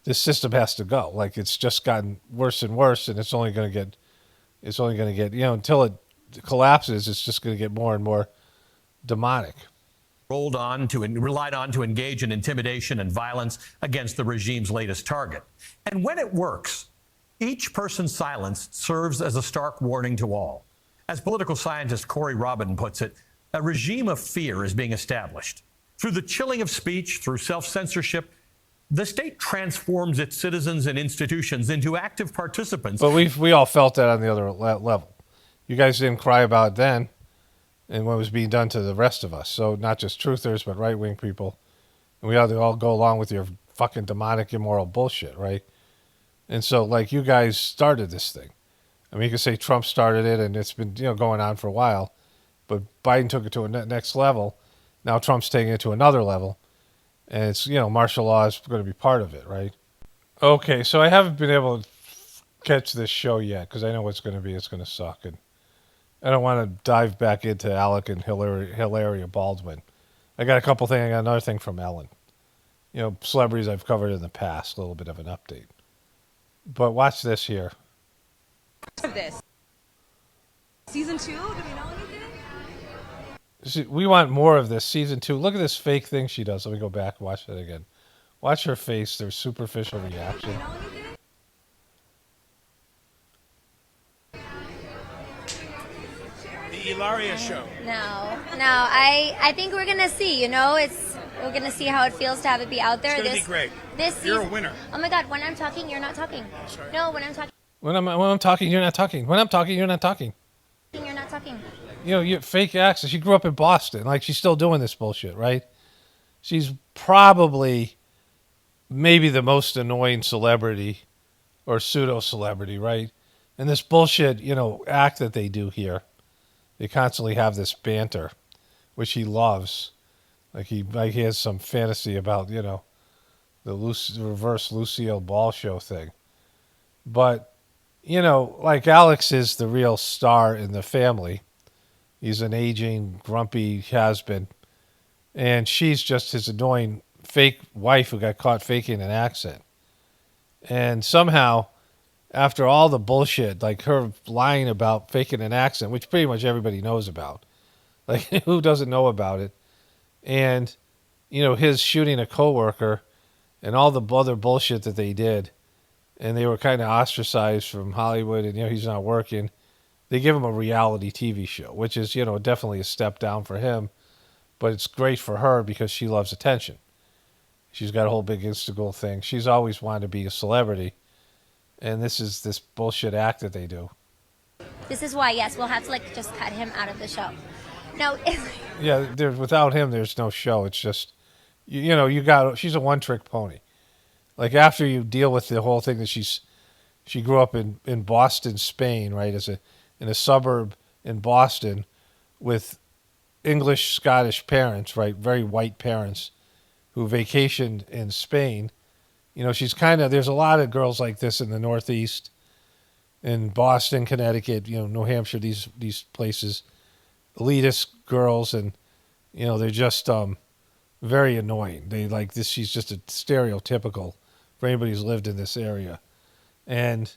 This system has to go. Like, it's just gotten worse and worse, and it's only going to get, until it collapses, it's just going to get more and more demonic. Relied on to engage in intimidation and violence against the regime's latest target. And when it works, each person's silence serves as a stark warning to all. As political scientist Corey Robin puts it, a regime of fear is being established. Through the chilling of speech, through self-censorship, the state transforms its citizens and institutions into active participants. But we all felt that on the other level. You guys didn't cry about it then. and what was being done to the rest of us. So not just truthers, but right-wing people. And we ought to all go along with your fucking demonic, immoral bullshit, right? And so, like, you guys started this thing. I mean, you could say Trump started it, and it's been, going on for a while. But Biden took it to a next level. Now Trump's taking it to another level. And it's, martial law is going to be part of it, right? Okay, so I haven't been able to catch this show yet because I know what's going to be. It's going to suck. And I don't want to dive back into Alec and Hilaria Baldwin. I got a couple things. I got another thing from Ellen. Celebrities I've covered in the past, a little bit of an update. But watch this here. Of this. Season 2? Do we know anything? See, we want more of this. Season 2. Look at this fake thing she does. Let me go back and watch that again. Watch her face, their superficial reaction. The Hilaria show. No. I think we're gonna see. We're gonna see how it feels to have it be out there. It's gonna be great. You're a winner. Oh my God! When I'm talking, you're not talking. Sorry. No, when I'm talking. When I'm talking, you're not talking. When I'm talking, you're not talking. You're not talking. Your fake accent. She grew up in Boston. Like, she's still doing this bullshit, right? She's probably maybe the most annoying celebrity or pseudo-celebrity, right? And this bullshit, act that they do here, they constantly have this banter, which he loves. Like he has some fantasy about, the reverse Lucille Ball show thing. But, like Alex is the real star in the family. He's an aging, grumpy has-been. And she's just his annoying fake wife who got caught faking an accent. And somehow, after all the bullshit, like her lying about faking an accent, which pretty much everybody knows about. Like, who doesn't know about it? And, his shooting a coworker and all the other bullshit that they did. And they were kind of ostracized from Hollywood and, he's not working. They give him a reality TV show, which is, definitely a step down for him. But it's great for her because she loves attention. She's got a whole big Instagram thing. She's always wanted to be a celebrity. And this is this bullshit act that they do. This is why, yes, we'll have to just cut him out of the show. No. Yeah, without him, there's no show. It's just, she's a one-trick pony. Like, after you deal with the whole thing that she grew up in Boston, Spain, right, in a suburb in Boston with English, Scottish parents, right, very white parents who vacationed in Spain. She's there's a lot of girls like this in the Northeast, in Boston, Connecticut, New Hampshire, these places, elitist girls, and, they're just very annoying. They like this. She's just a stereotypical for anybody who's lived in this area. And,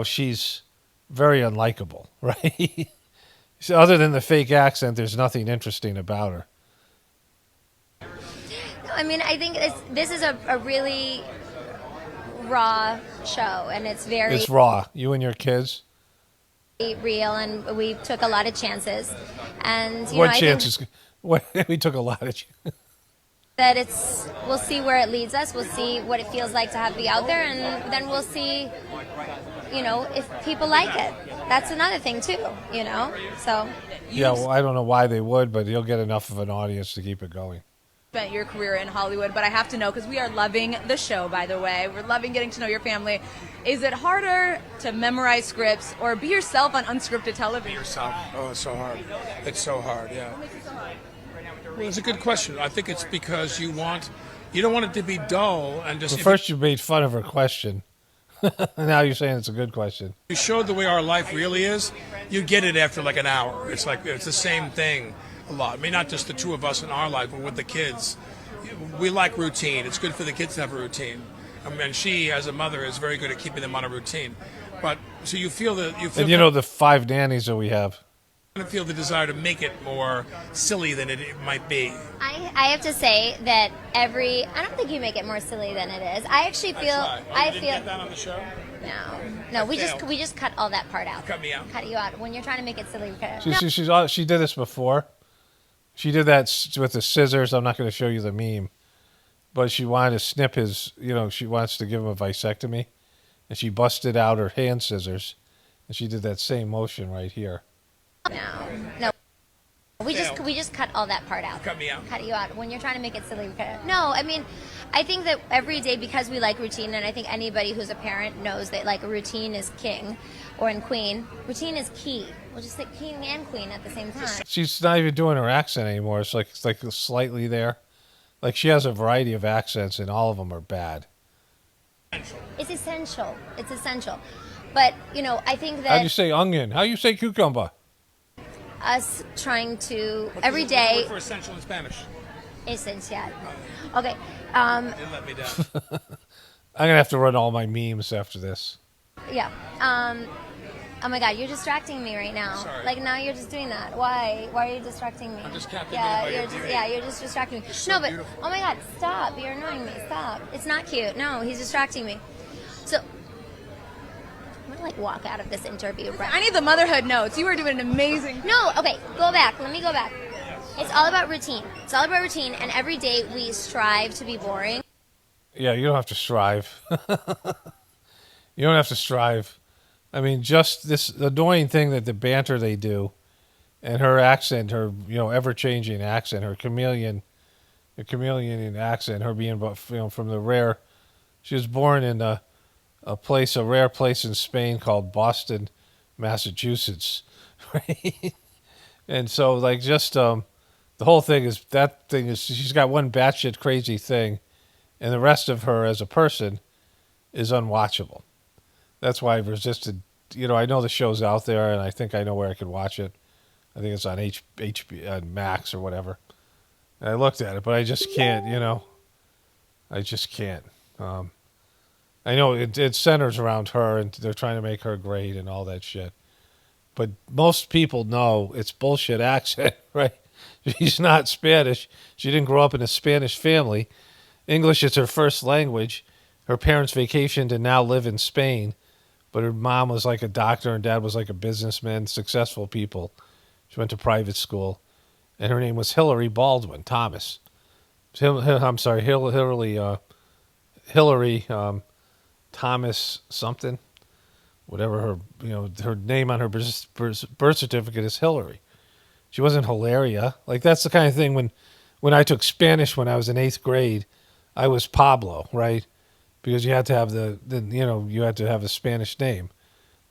she's very unlikable, right? So other than the fake accent, there's nothing interesting about her. I mean, I think this is a really raw show, and it's raw. You and your kids? Real, and we took a lot of chances. And what chances? We took a lot of chances. That we'll see where it leads us. We'll see what it feels like to have be out there, and then we'll see, if people like it. That's another thing too, So. Yeah, well, I don't know why they would, but you'll get enough of an audience to keep it going. Spent your career in Hollywood, but I have to know, because we are loving the show, by the way. We're loving getting to know your family. Is it harder to memorize scripts or be yourself on unscripted television? Be yourself. Oh, it's so hard. It's so hard, yeah. Well, it's a good question. I think it's because you don't want it to be dull and just. Well, first you made fun of her question. Now you're saying it's a good question. You showed the way our life really is. You get it after like an hour. It's the same thing a lot. I mean, not just the two of us in our life, but with the kids. We like routine. It's good for the kids to have a routine. I mean, she, as a mother, is very good at keeping them on a routine. But so you feel that the 5 nannies that we have. I feel the desire to make it more silly than it might be. I have to say that I don't think you make it more silly than it is. I actually feel. I feel. Get that on the show? No. We just cut all that part out. Cut me out. Cut you out when you're trying to make it silly. We She did this before. She did that with the scissors. I'm not going to show you the meme, but she wanted to snip his. She wants to give him a vasectomy, and she busted out her hand scissors, and she did that same motion right here. No. We just cut all that part out. Cut me out. Cut you out. When you're trying to make it silly, we cut it out. No, I mean, I think that every day, because we like routine, and I think anybody who's a parent knows that, like, routine is king, or in queen, routine is key. We'll just say king and queen at the same time. She's not even doing her accent anymore. It's like slightly there. Like, she has a variety of accents, and all of them are bad. It's essential. It's essential. But, you know, I think that... How do you say onion? How do you say cucumber? Us trying to, every day... Word for essential in Spanish. Esencial. Okay. They let me down. I'm going to have to run all my memes after this. Yeah. Oh my God, you're distracting me right now. Sorry. Like, now you're just doing that. Why? Why are you distracting me? I'm just captivated by your beauty. You're just distracting me. So no, but beautiful. oh my God, stop! You're annoying me. Stop! It's not cute. No, he's distracting me. So I'm gonna like walk out of this interview. I need the motherhood notes. You are doing an amazing. No, okay, go back. Let me go back. It's all about routine. It's all about routine, and every day we strive to be boring. Yeah, you don't have to strive. You don't have to strive. I mean, just this annoying thing that the banter they do, and her accent, her ever-changing accent, her chameleon accent, her being from the rare. She was born in a rare place in Spain called Boston, Massachusetts, right? And so, like, just the whole thing is she's got one batshit crazy thing, and the rest of her as a person is unwatchable. That's why I've resisted. I know the show's out there, and I think I know where I could watch it. I think it's on HBO, Max or whatever. And I looked at it, but I just can't. I just can't. I know it centers around her, and they're trying to make her great and all that shit. But most people know it's bullshit accent, right? She's not Spanish. She didn't grow up in a Spanish family. English is her first language. Her parents vacationed and now live in Spain. But her mom was like a doctor and dad was like a businessman, successful people. She went to private school. And her name was Hillary Baldwin Thomas. I'm sorry, Hillary Thomas something. Whatever her name on her birth certificate is Hillary. She wasn't Hilaria. Like, that's the kind of thing when I took Spanish when I was in 8th grade, I was Pablo, right? Because you had to have you had to have a Spanish name.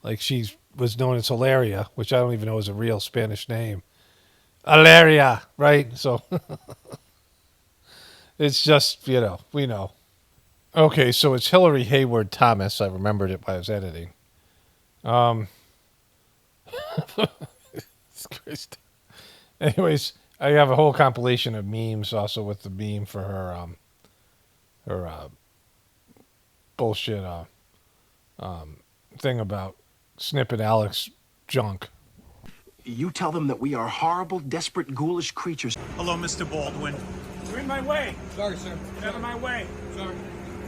Like, she was known as Hilaria, which I don't even know is a real Spanish name. Hilaria, right? So it's just, we know. Okay, so it's Hillary Hayward Thomas. I remembered it while I was editing. Anyways, I have a whole compilation of memes also with the meme for her bullshit thing about snipping Alex junk. You tell them that we are horrible, desperate, ghoulish creatures. Hello, Mr. Baldwin. You're in my way. Sorry, sir. Get out of my way. Sorry.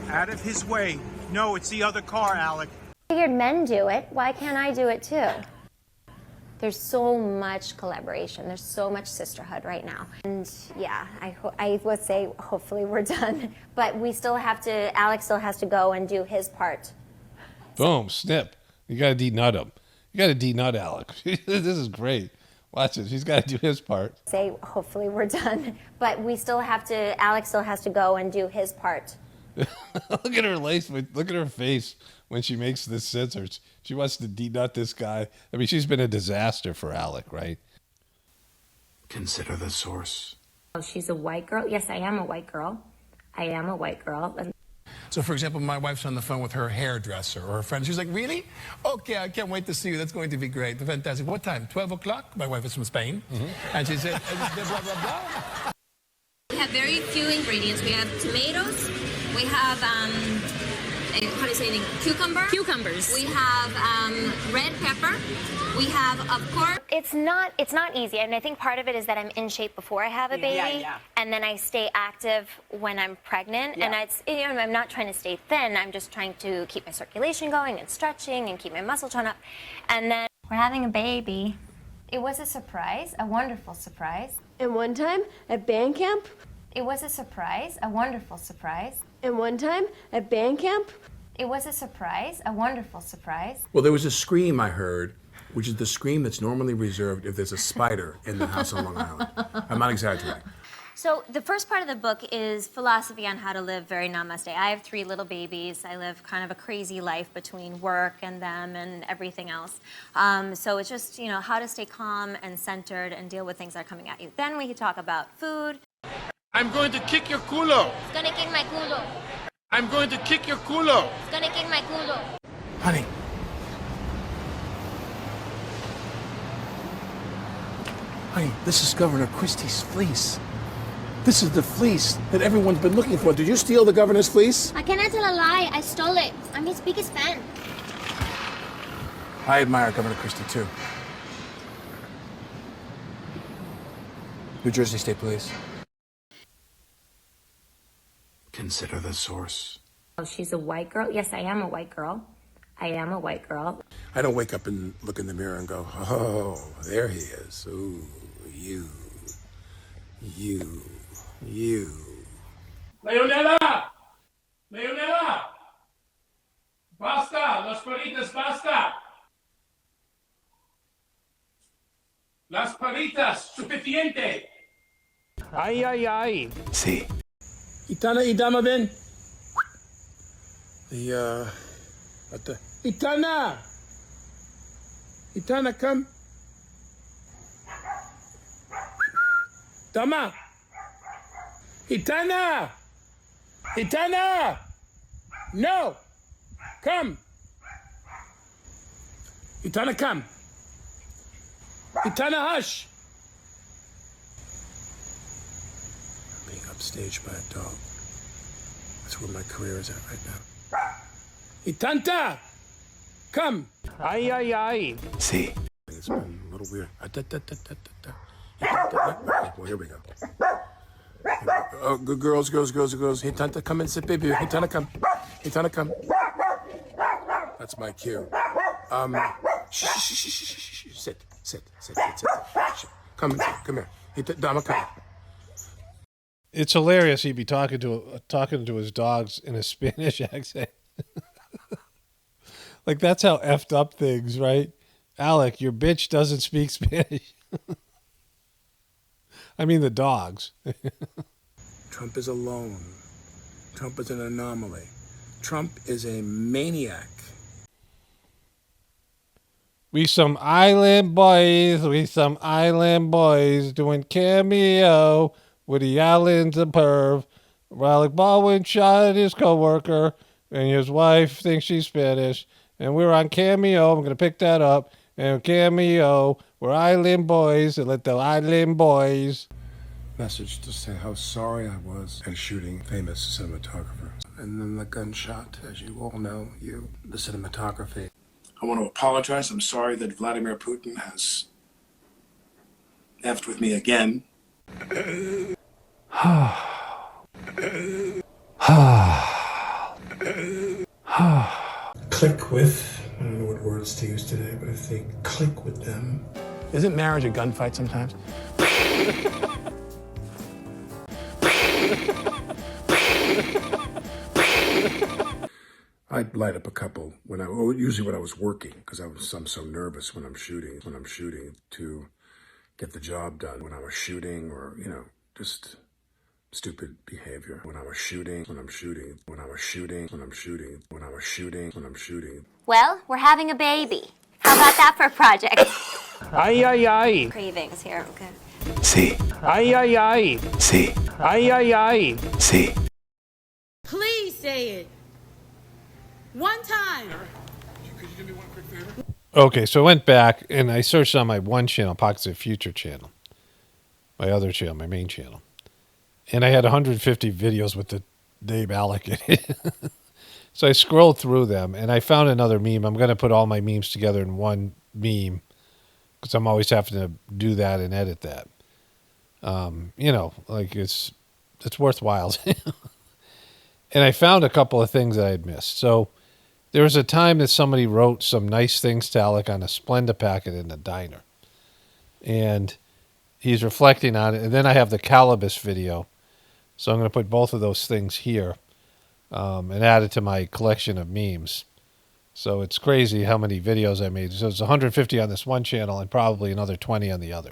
Out of his way. No, it's the other car, Alec. Figured men do it. Why can't I do it too? There's so much collaboration. There's so much sisterhood right now. And yeah, I would say hopefully we're done. But we still have to, Alex still has to go and do his part. Boom, snip. You got to de-nut him. You got to de-nut Alex. This is great. Watch it. He's got to do his part. Say hopefully we're done. But we still have to, Alex still has to go and do his part. Look at her look at her face when she makes this scissors. She wants to de-nut this guy. I mean, she's been a disaster for Alec, right? Consider the source. Oh, she's a white girl? Yes, I am a white girl. I am a white girl. So, for example, my wife's on the phone with her hairdresser or her friend. She's like, really? Okay, I can't wait to see you. That's going to be great. Fantastic. What time? 12 o'clock? My wife is from Spain. Mm-hmm. And she said, blah, blah, blah. We have very few ingredients. We have tomatoes. We have, how do you say it? Cucumbers. We have red pepper. We have, of course. It's not easy. And I think part of it is that I'm in shape before I have a baby. Yeah. And then I stay active when I'm pregnant. Yeah. And I'm not trying to stay thin. I'm just trying to keep my circulation going and stretching and keep my muscle tone up. And then we're having a baby. It was a surprise, a wonderful surprise. And one time at band camp. It was a surprise, a wonderful surprise. And one time at band camp. It was a surprise, a wonderful surprise. Well, there was a scream I heard, which is the scream that's normally reserved if there's a spider in the house on Long Island. I'm not exaggerating. So the first part of the book is philosophy on how to live very namaste. I have 3 little babies. I live kind of a crazy life between work and them and everything else. So it's just, you know, how to stay calm and centered and deal with things that are coming at you. Then we could talk about food. I'm going to kick your culo. It's gonna kick my culo. I'm going to kick your culo. It's gonna kick my culo. Honey. Honey, this is Governor Christie's fleece. This is the fleece that everyone's been looking for. Did you steal the governor's fleece? I cannot tell a lie. I stole it. I'm his biggest fan. I admire Governor Christie, too. New Jersey State Police. Consider the source. Oh, she's a white girl? Yes, I am a white girl. I am a white girl. I don't wake up and look in the mirror and go, oh, there he is. Ooh, you. Leonela! Leonela! Basta! Las palitas, basta! Las palitas, suficiente! Ay, ay, ay. See. Itana idama ben? Itana! Itana, come. Tama! Itana! Itana! No! Come! Itana, come! Itana, hush! Being upstaged by a dog. That's where my career is at right now. Itanta! Come! Ay, ay, ay. See. It's been a little weird. Well, here we go. Oh, good girls. Hey, Tanta, come and sit, baby. Hey, Tanta, come. Hey, Tanta, come. That's my cue. Shh. Sit. Come here. Hey, Dama, come. It's hilarious. He'd be talking to his dogs in a Spanish accent. Like, that's how effed up things, right? Alec, your bitch doesn't speak Spanish. I mean the dogs. Trump is alone. Trump is an anomaly. Trump is a maniac. We some island boys doing cameo. Woody Allen's a perv. Alec Baldwin shot his coworker, and his wife thinks she's Spanish. And we're on Cameo. I'm going to pick that up. And Cameo, we're island boys, and let the island boys. Message to say how sorry I was and shooting famous cinematographer. And then the gunshot, as you all know, the cinematography. I want to apologize. I'm sorry that Vladimir Putin has effed with me again. Click with, I don't know what words to use today, but if they click with them. Isn't marriage a gunfight sometimes? I'd light up a couple usually when I was working, because I'm so nervous when I'm shooting to get the job done. When I was shooting, or just stupid behavior. When I'm shooting. Well, we're having a baby. How about that for a project? Ay, ay, ay. Cravings here. Okay. See. Ay, ay, ay. See. Ay, ay, ay. See. Please say it. One time. Could you do me one quick favor? Okay, so I went back and I searched on my one channel, Pockets of Future channel. My other channel, my main channel. And I had 150 videos with the name Alec in it. So I scrolled through them and I found another meme. I'm going to put all my memes together in one meme because I'm always having to do that and edit that. Like it's worthwhile. And I found a couple of things that I had missed. So there was a time that somebody wrote some nice things to Alec on a Splenda packet in the diner. And he's reflecting on it. And then I have the Calibus video. So I'm going to put both of those things here and add it to my collection of memes. So it's crazy how many videos I made. So it's 150 on this one channel and probably another 20 on the other.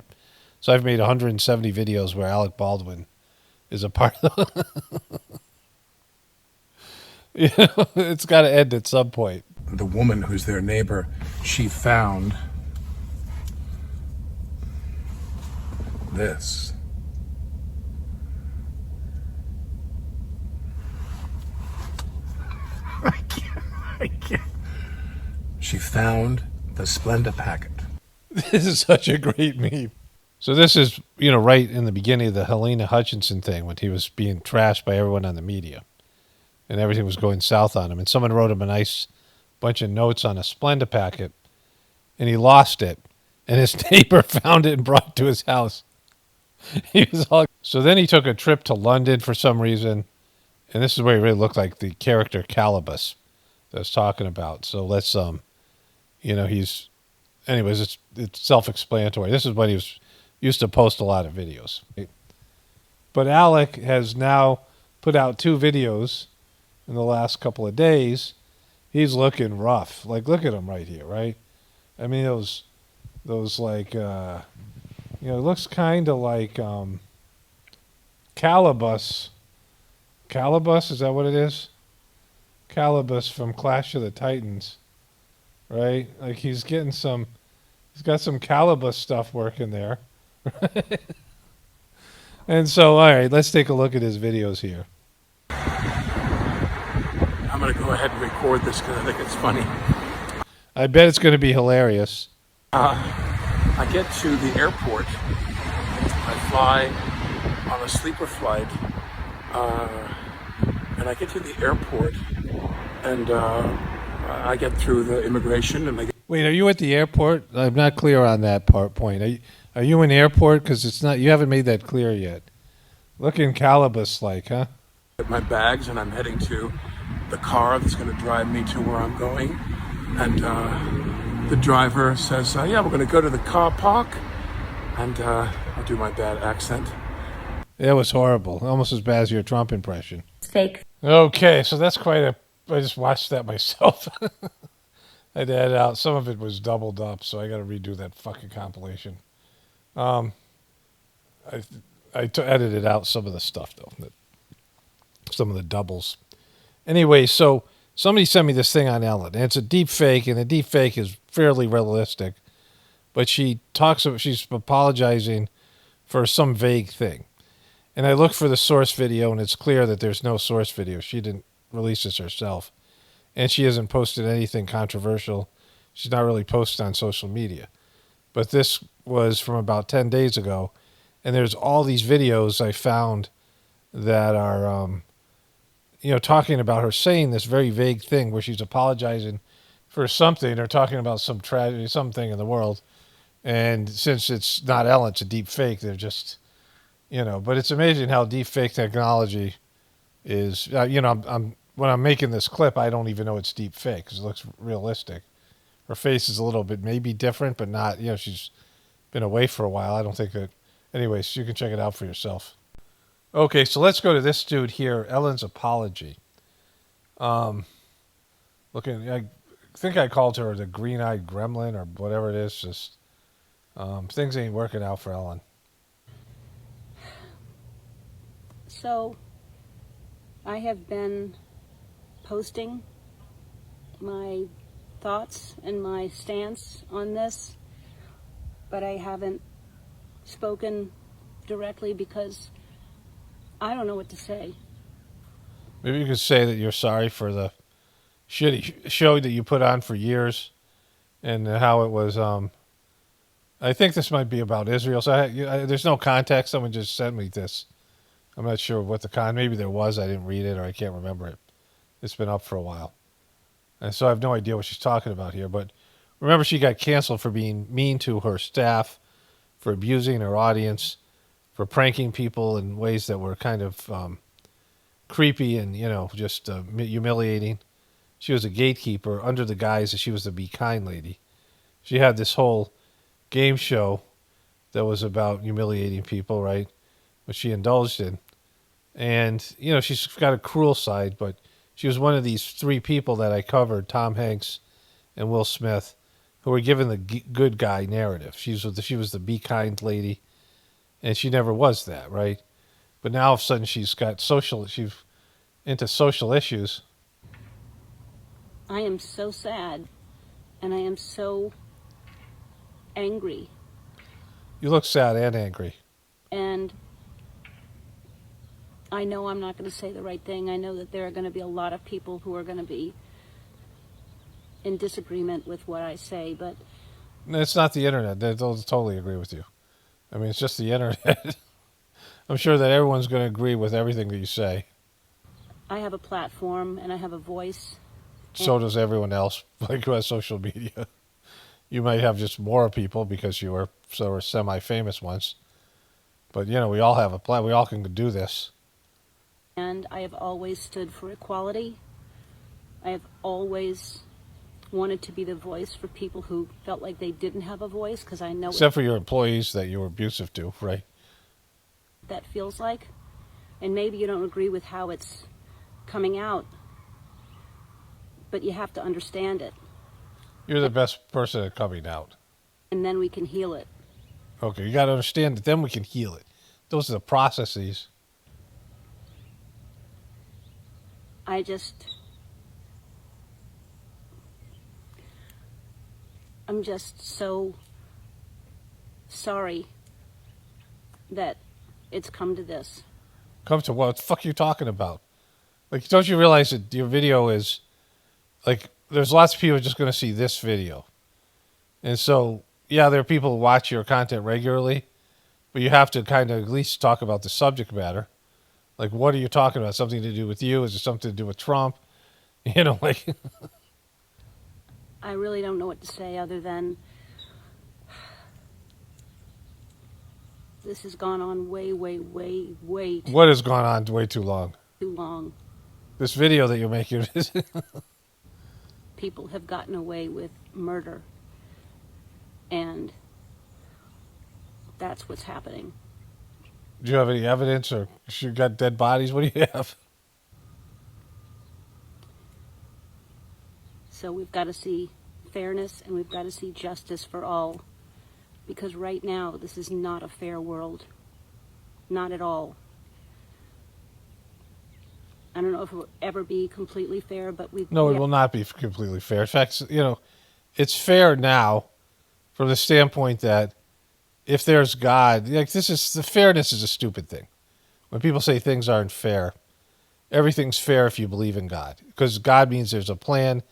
So I've made 170 videos where Alec Baldwin is a part of it's got to end at some point. The woman who's their neighbor, she found this. I can't. She found the Splenda packet. This is such a great meme. So this is, right in the beginning of the Helena Hutchinson thing when he was being trashed by everyone on the media. And everything was going south on him. And someone wrote him a nice bunch of notes on a Splenda packet. And he lost it. And his neighbor found it and brought it to his house. So then he took a trip to London for some reason. And this is where he really looked like the character Calibus that I was talking about. So let's, anyways, it's self-explanatory. This is when he used to post a lot of videos. But Alec has now put out 2 videos in the last couple of days. He's looking rough. Like, look at him right here, right? I mean, those like, it looks kind of like Calibus. Calibus, is that what it is? Calibus from Clash of the Titans, right? Like he's got some Calibus stuff working there. And so, all right, let's take a look at his videos here. I'm going to go ahead and record this because I think it's funny. I bet it's going to be hilarious. I get to the airport. I fly on a sleeper flight. And I get to the airport. And I get through the immigration. And Wait, are you at the airport? I'm not clear on that point. Are you in airport? Because it's not. You haven't made that clear yet. Looking Calibus like, huh? Get my bags, and I'm heading to the car that's going to drive me to where I'm going. And the driver says, yeah, we're going to go to the car park. And I'll do my bad accent. It was horrible. Almost as bad as your Trump impression. Fake. Okay, so that's quite a... I just watched that myself. I had to edit out. Some of it was doubled up, so I got to redo that fucking compilation. I edited out some of the stuff, though. Some of the doubles. Anyway, so somebody sent me this thing on Ellen, and it's a deep fake, and the deep fake is fairly realistic. But she's apologizing for some vague thing. And I looked for the source video, and it's clear that there's no source video. She didn't release this herself. And she hasn't posted anything controversial. She's not really posted on social media. But this was from about 10 days ago. And there's all these videos I found that are, talking about her saying this very vague thing where she's apologizing for something or talking about some tragedy, something in the world. And since it's not Ellen, it's a deep fake, they're just, but it's amazing how deep fake technology is, when I'm making this clip, I don't even know it's deep fake because it looks realistic. Her face is a little bit maybe different, but not, she's been away for a while. I don't think that, anyways, you can check it out for yourself. Okay, so let's go to this dude here, Ellen's apology. I think I called her the green-eyed gremlin or whatever it is. Just things ain't working out for Ellen. So, I have been posting my thoughts and my stance on this, but I haven't spoken directly because I don't know what to say. Maybe you could say that you're sorry for the shitty show that you put on for years and how it was. I think this might be about Israel. So there's no context. Someone just sent me this. I'm not sure what maybe there was. I didn't read it or I can't remember it. It's been up for a while. And so I have no idea what she's talking about here. But remember, she got canceled for being mean to her staff, for abusing her audience, for pranking people in ways that were kind of creepy and, just humiliating. She was a gatekeeper under the guise that she was the Be Kind lady. She had this whole game show that was about humiliating people, right, which she indulged in. And, she's got a cruel side, but she was one of these 3 people that I covered, Tom Hanks, and Will Smith, who were given the good guy narrative. She was the be kind lady, and she never was that, right? But now all of a sudden she's into social issues. I am so sad, and I am so angry. You look sad and angry. And I know I'm not going to say the right thing. I know that there are going to be a lot of people who are going to be in disagreement with what I say, but It's not the internet. They'll totally agree with you. I mean, it's just the internet. I'm sure that everyone's going to agree with everything that you say. I have a platform and I have a voice. So does everyone else, like who has social media. You might have just more people because you were semi-famous once. But, we all have a plan. We all can do this. And I have always stood for equality. I have always wanted to be the voice for people who felt like they didn't have a voice, because I know Except for your employees that you were abusive to, right? That feels like. And maybe you don't agree with how it's coming out, but you have to understand it. You're the best person at coming out. And then we can heal it. Okay, you got to understand that then we can heal it. Those are the processes. I'm just so sorry that it's come to this. Come to what the fuck are you talking about? Like, don't you realize that your video is, like, there's lots of people just going to see this video. And so, yeah, there are people who watch your content regularly, but you have to kind of at least talk about the subject matter. Like, what are you talking about? Something to do with you? Is it something to do with Trump? Like... I really don't know what to say other than this has gone on way What has gone on way too long? too long. This video that you're making is... People have gotten away with murder, and that's what's happening. Do you have any evidence, or you got dead bodies? What do you have? So we've got to see fairness, and we've got to see justice for all, because right now this is not a fair world. Not at all. I don't know if it will ever be completely fair, but No, it will not be completely fair. In fact, it's fair now from the standpoint that if there's God, like the fairness is a stupid thing. When people say things aren't fair, everything's fair if you believe in God, because God means there's a plan.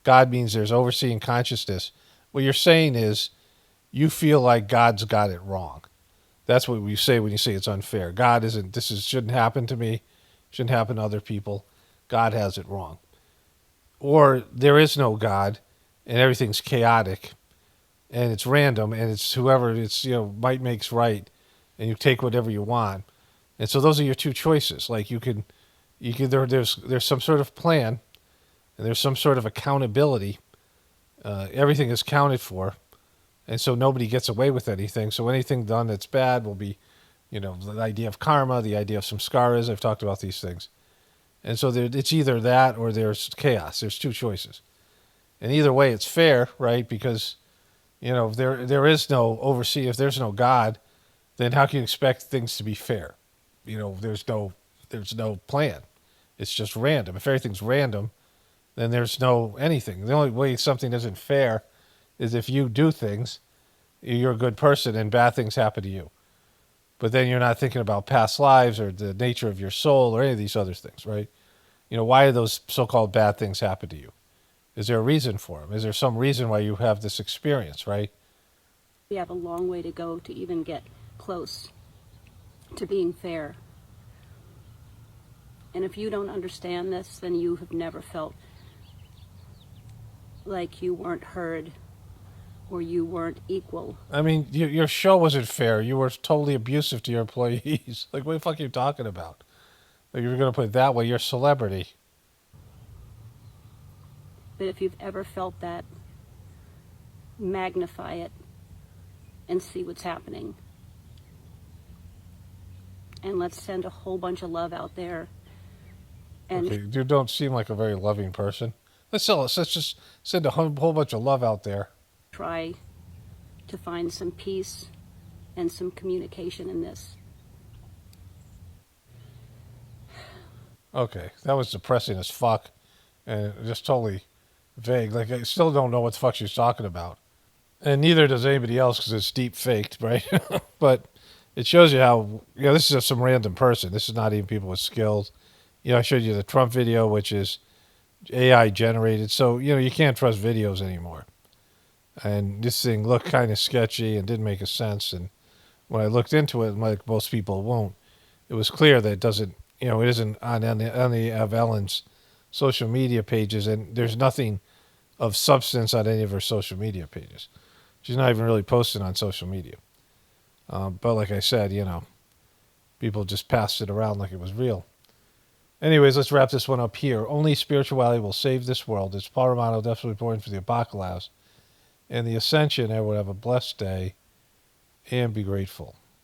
God means there's overseeing consciousness. What you're saying is you feel like God's got it wrong. That's what we say when you say it's unfair. God isn't, shouldn't happen to me, shouldn't happen to other people. God has it wrong. Or there is no God and everything's chaotic and it's random and it's whoever it's, might makes right, and you take whatever you want. And so those are your two choices. Like there's some sort of plan, and there's some sort of accountability. Everything is counted for. And so nobody gets away with anything. So anything done that's bad will be, the idea of karma, the idea of samskaras. I've talked about these things. And so it's either that or there's chaos. There's two choices. And either way, it's fair, right? Because, there is no oversee. If there's no God, then how can you expect things to be fair? There's no plan. It's just random. If everything's random, then there's no anything. The only way something isn't fair is if you do things, you're a good person, and bad things happen to you. But then you're not thinking about past lives or the nature of your soul or any of these other things, right? Why do those so-called bad things happen to you? Is there a reason for them? Is there some reason why you have this experience, right? We have a long way to go to even get close to being fair. And if you don't understand this, then you have never felt like you weren't heard or you weren't equal. I mean, your show wasn't fair. You were totally abusive to your employees. Like, what the fuck are you talking about? Like, if you're going to put it that way, you're a celebrity. But if you've ever felt that, magnify it and see what's happening. And let's send a whole bunch of love out there. And okay, you don't seem like a very loving person. Let's just send a whole bunch of love out there. Try to find some peace and some communication in this. Okay, that was depressing as fuck, and just totally vague. Like, I still don't know what the fuck she's talking about. And neither does anybody else because it's deep faked, right? But it shows you how, this is just some random person. This is not even people with skills. I showed you the Trump video, which is AI generated. So, you can't trust videos anymore. And this thing looked kind of sketchy and didn't make a sense. And when I looked into it, like most people won't, it was clear that it doesn't, it isn't on any of Ellen's social media pages. And there's nothing of substance on any of her social media pages. She's not even really posting on social media. But like I said, people just passed it around like it was real. Anyways, let's wrap this one up here. Only spirituality will save this world. It's Paul Romano, definitely reporting for the Apocalypse. And the Ascension, everyone have a blessed day and be grateful.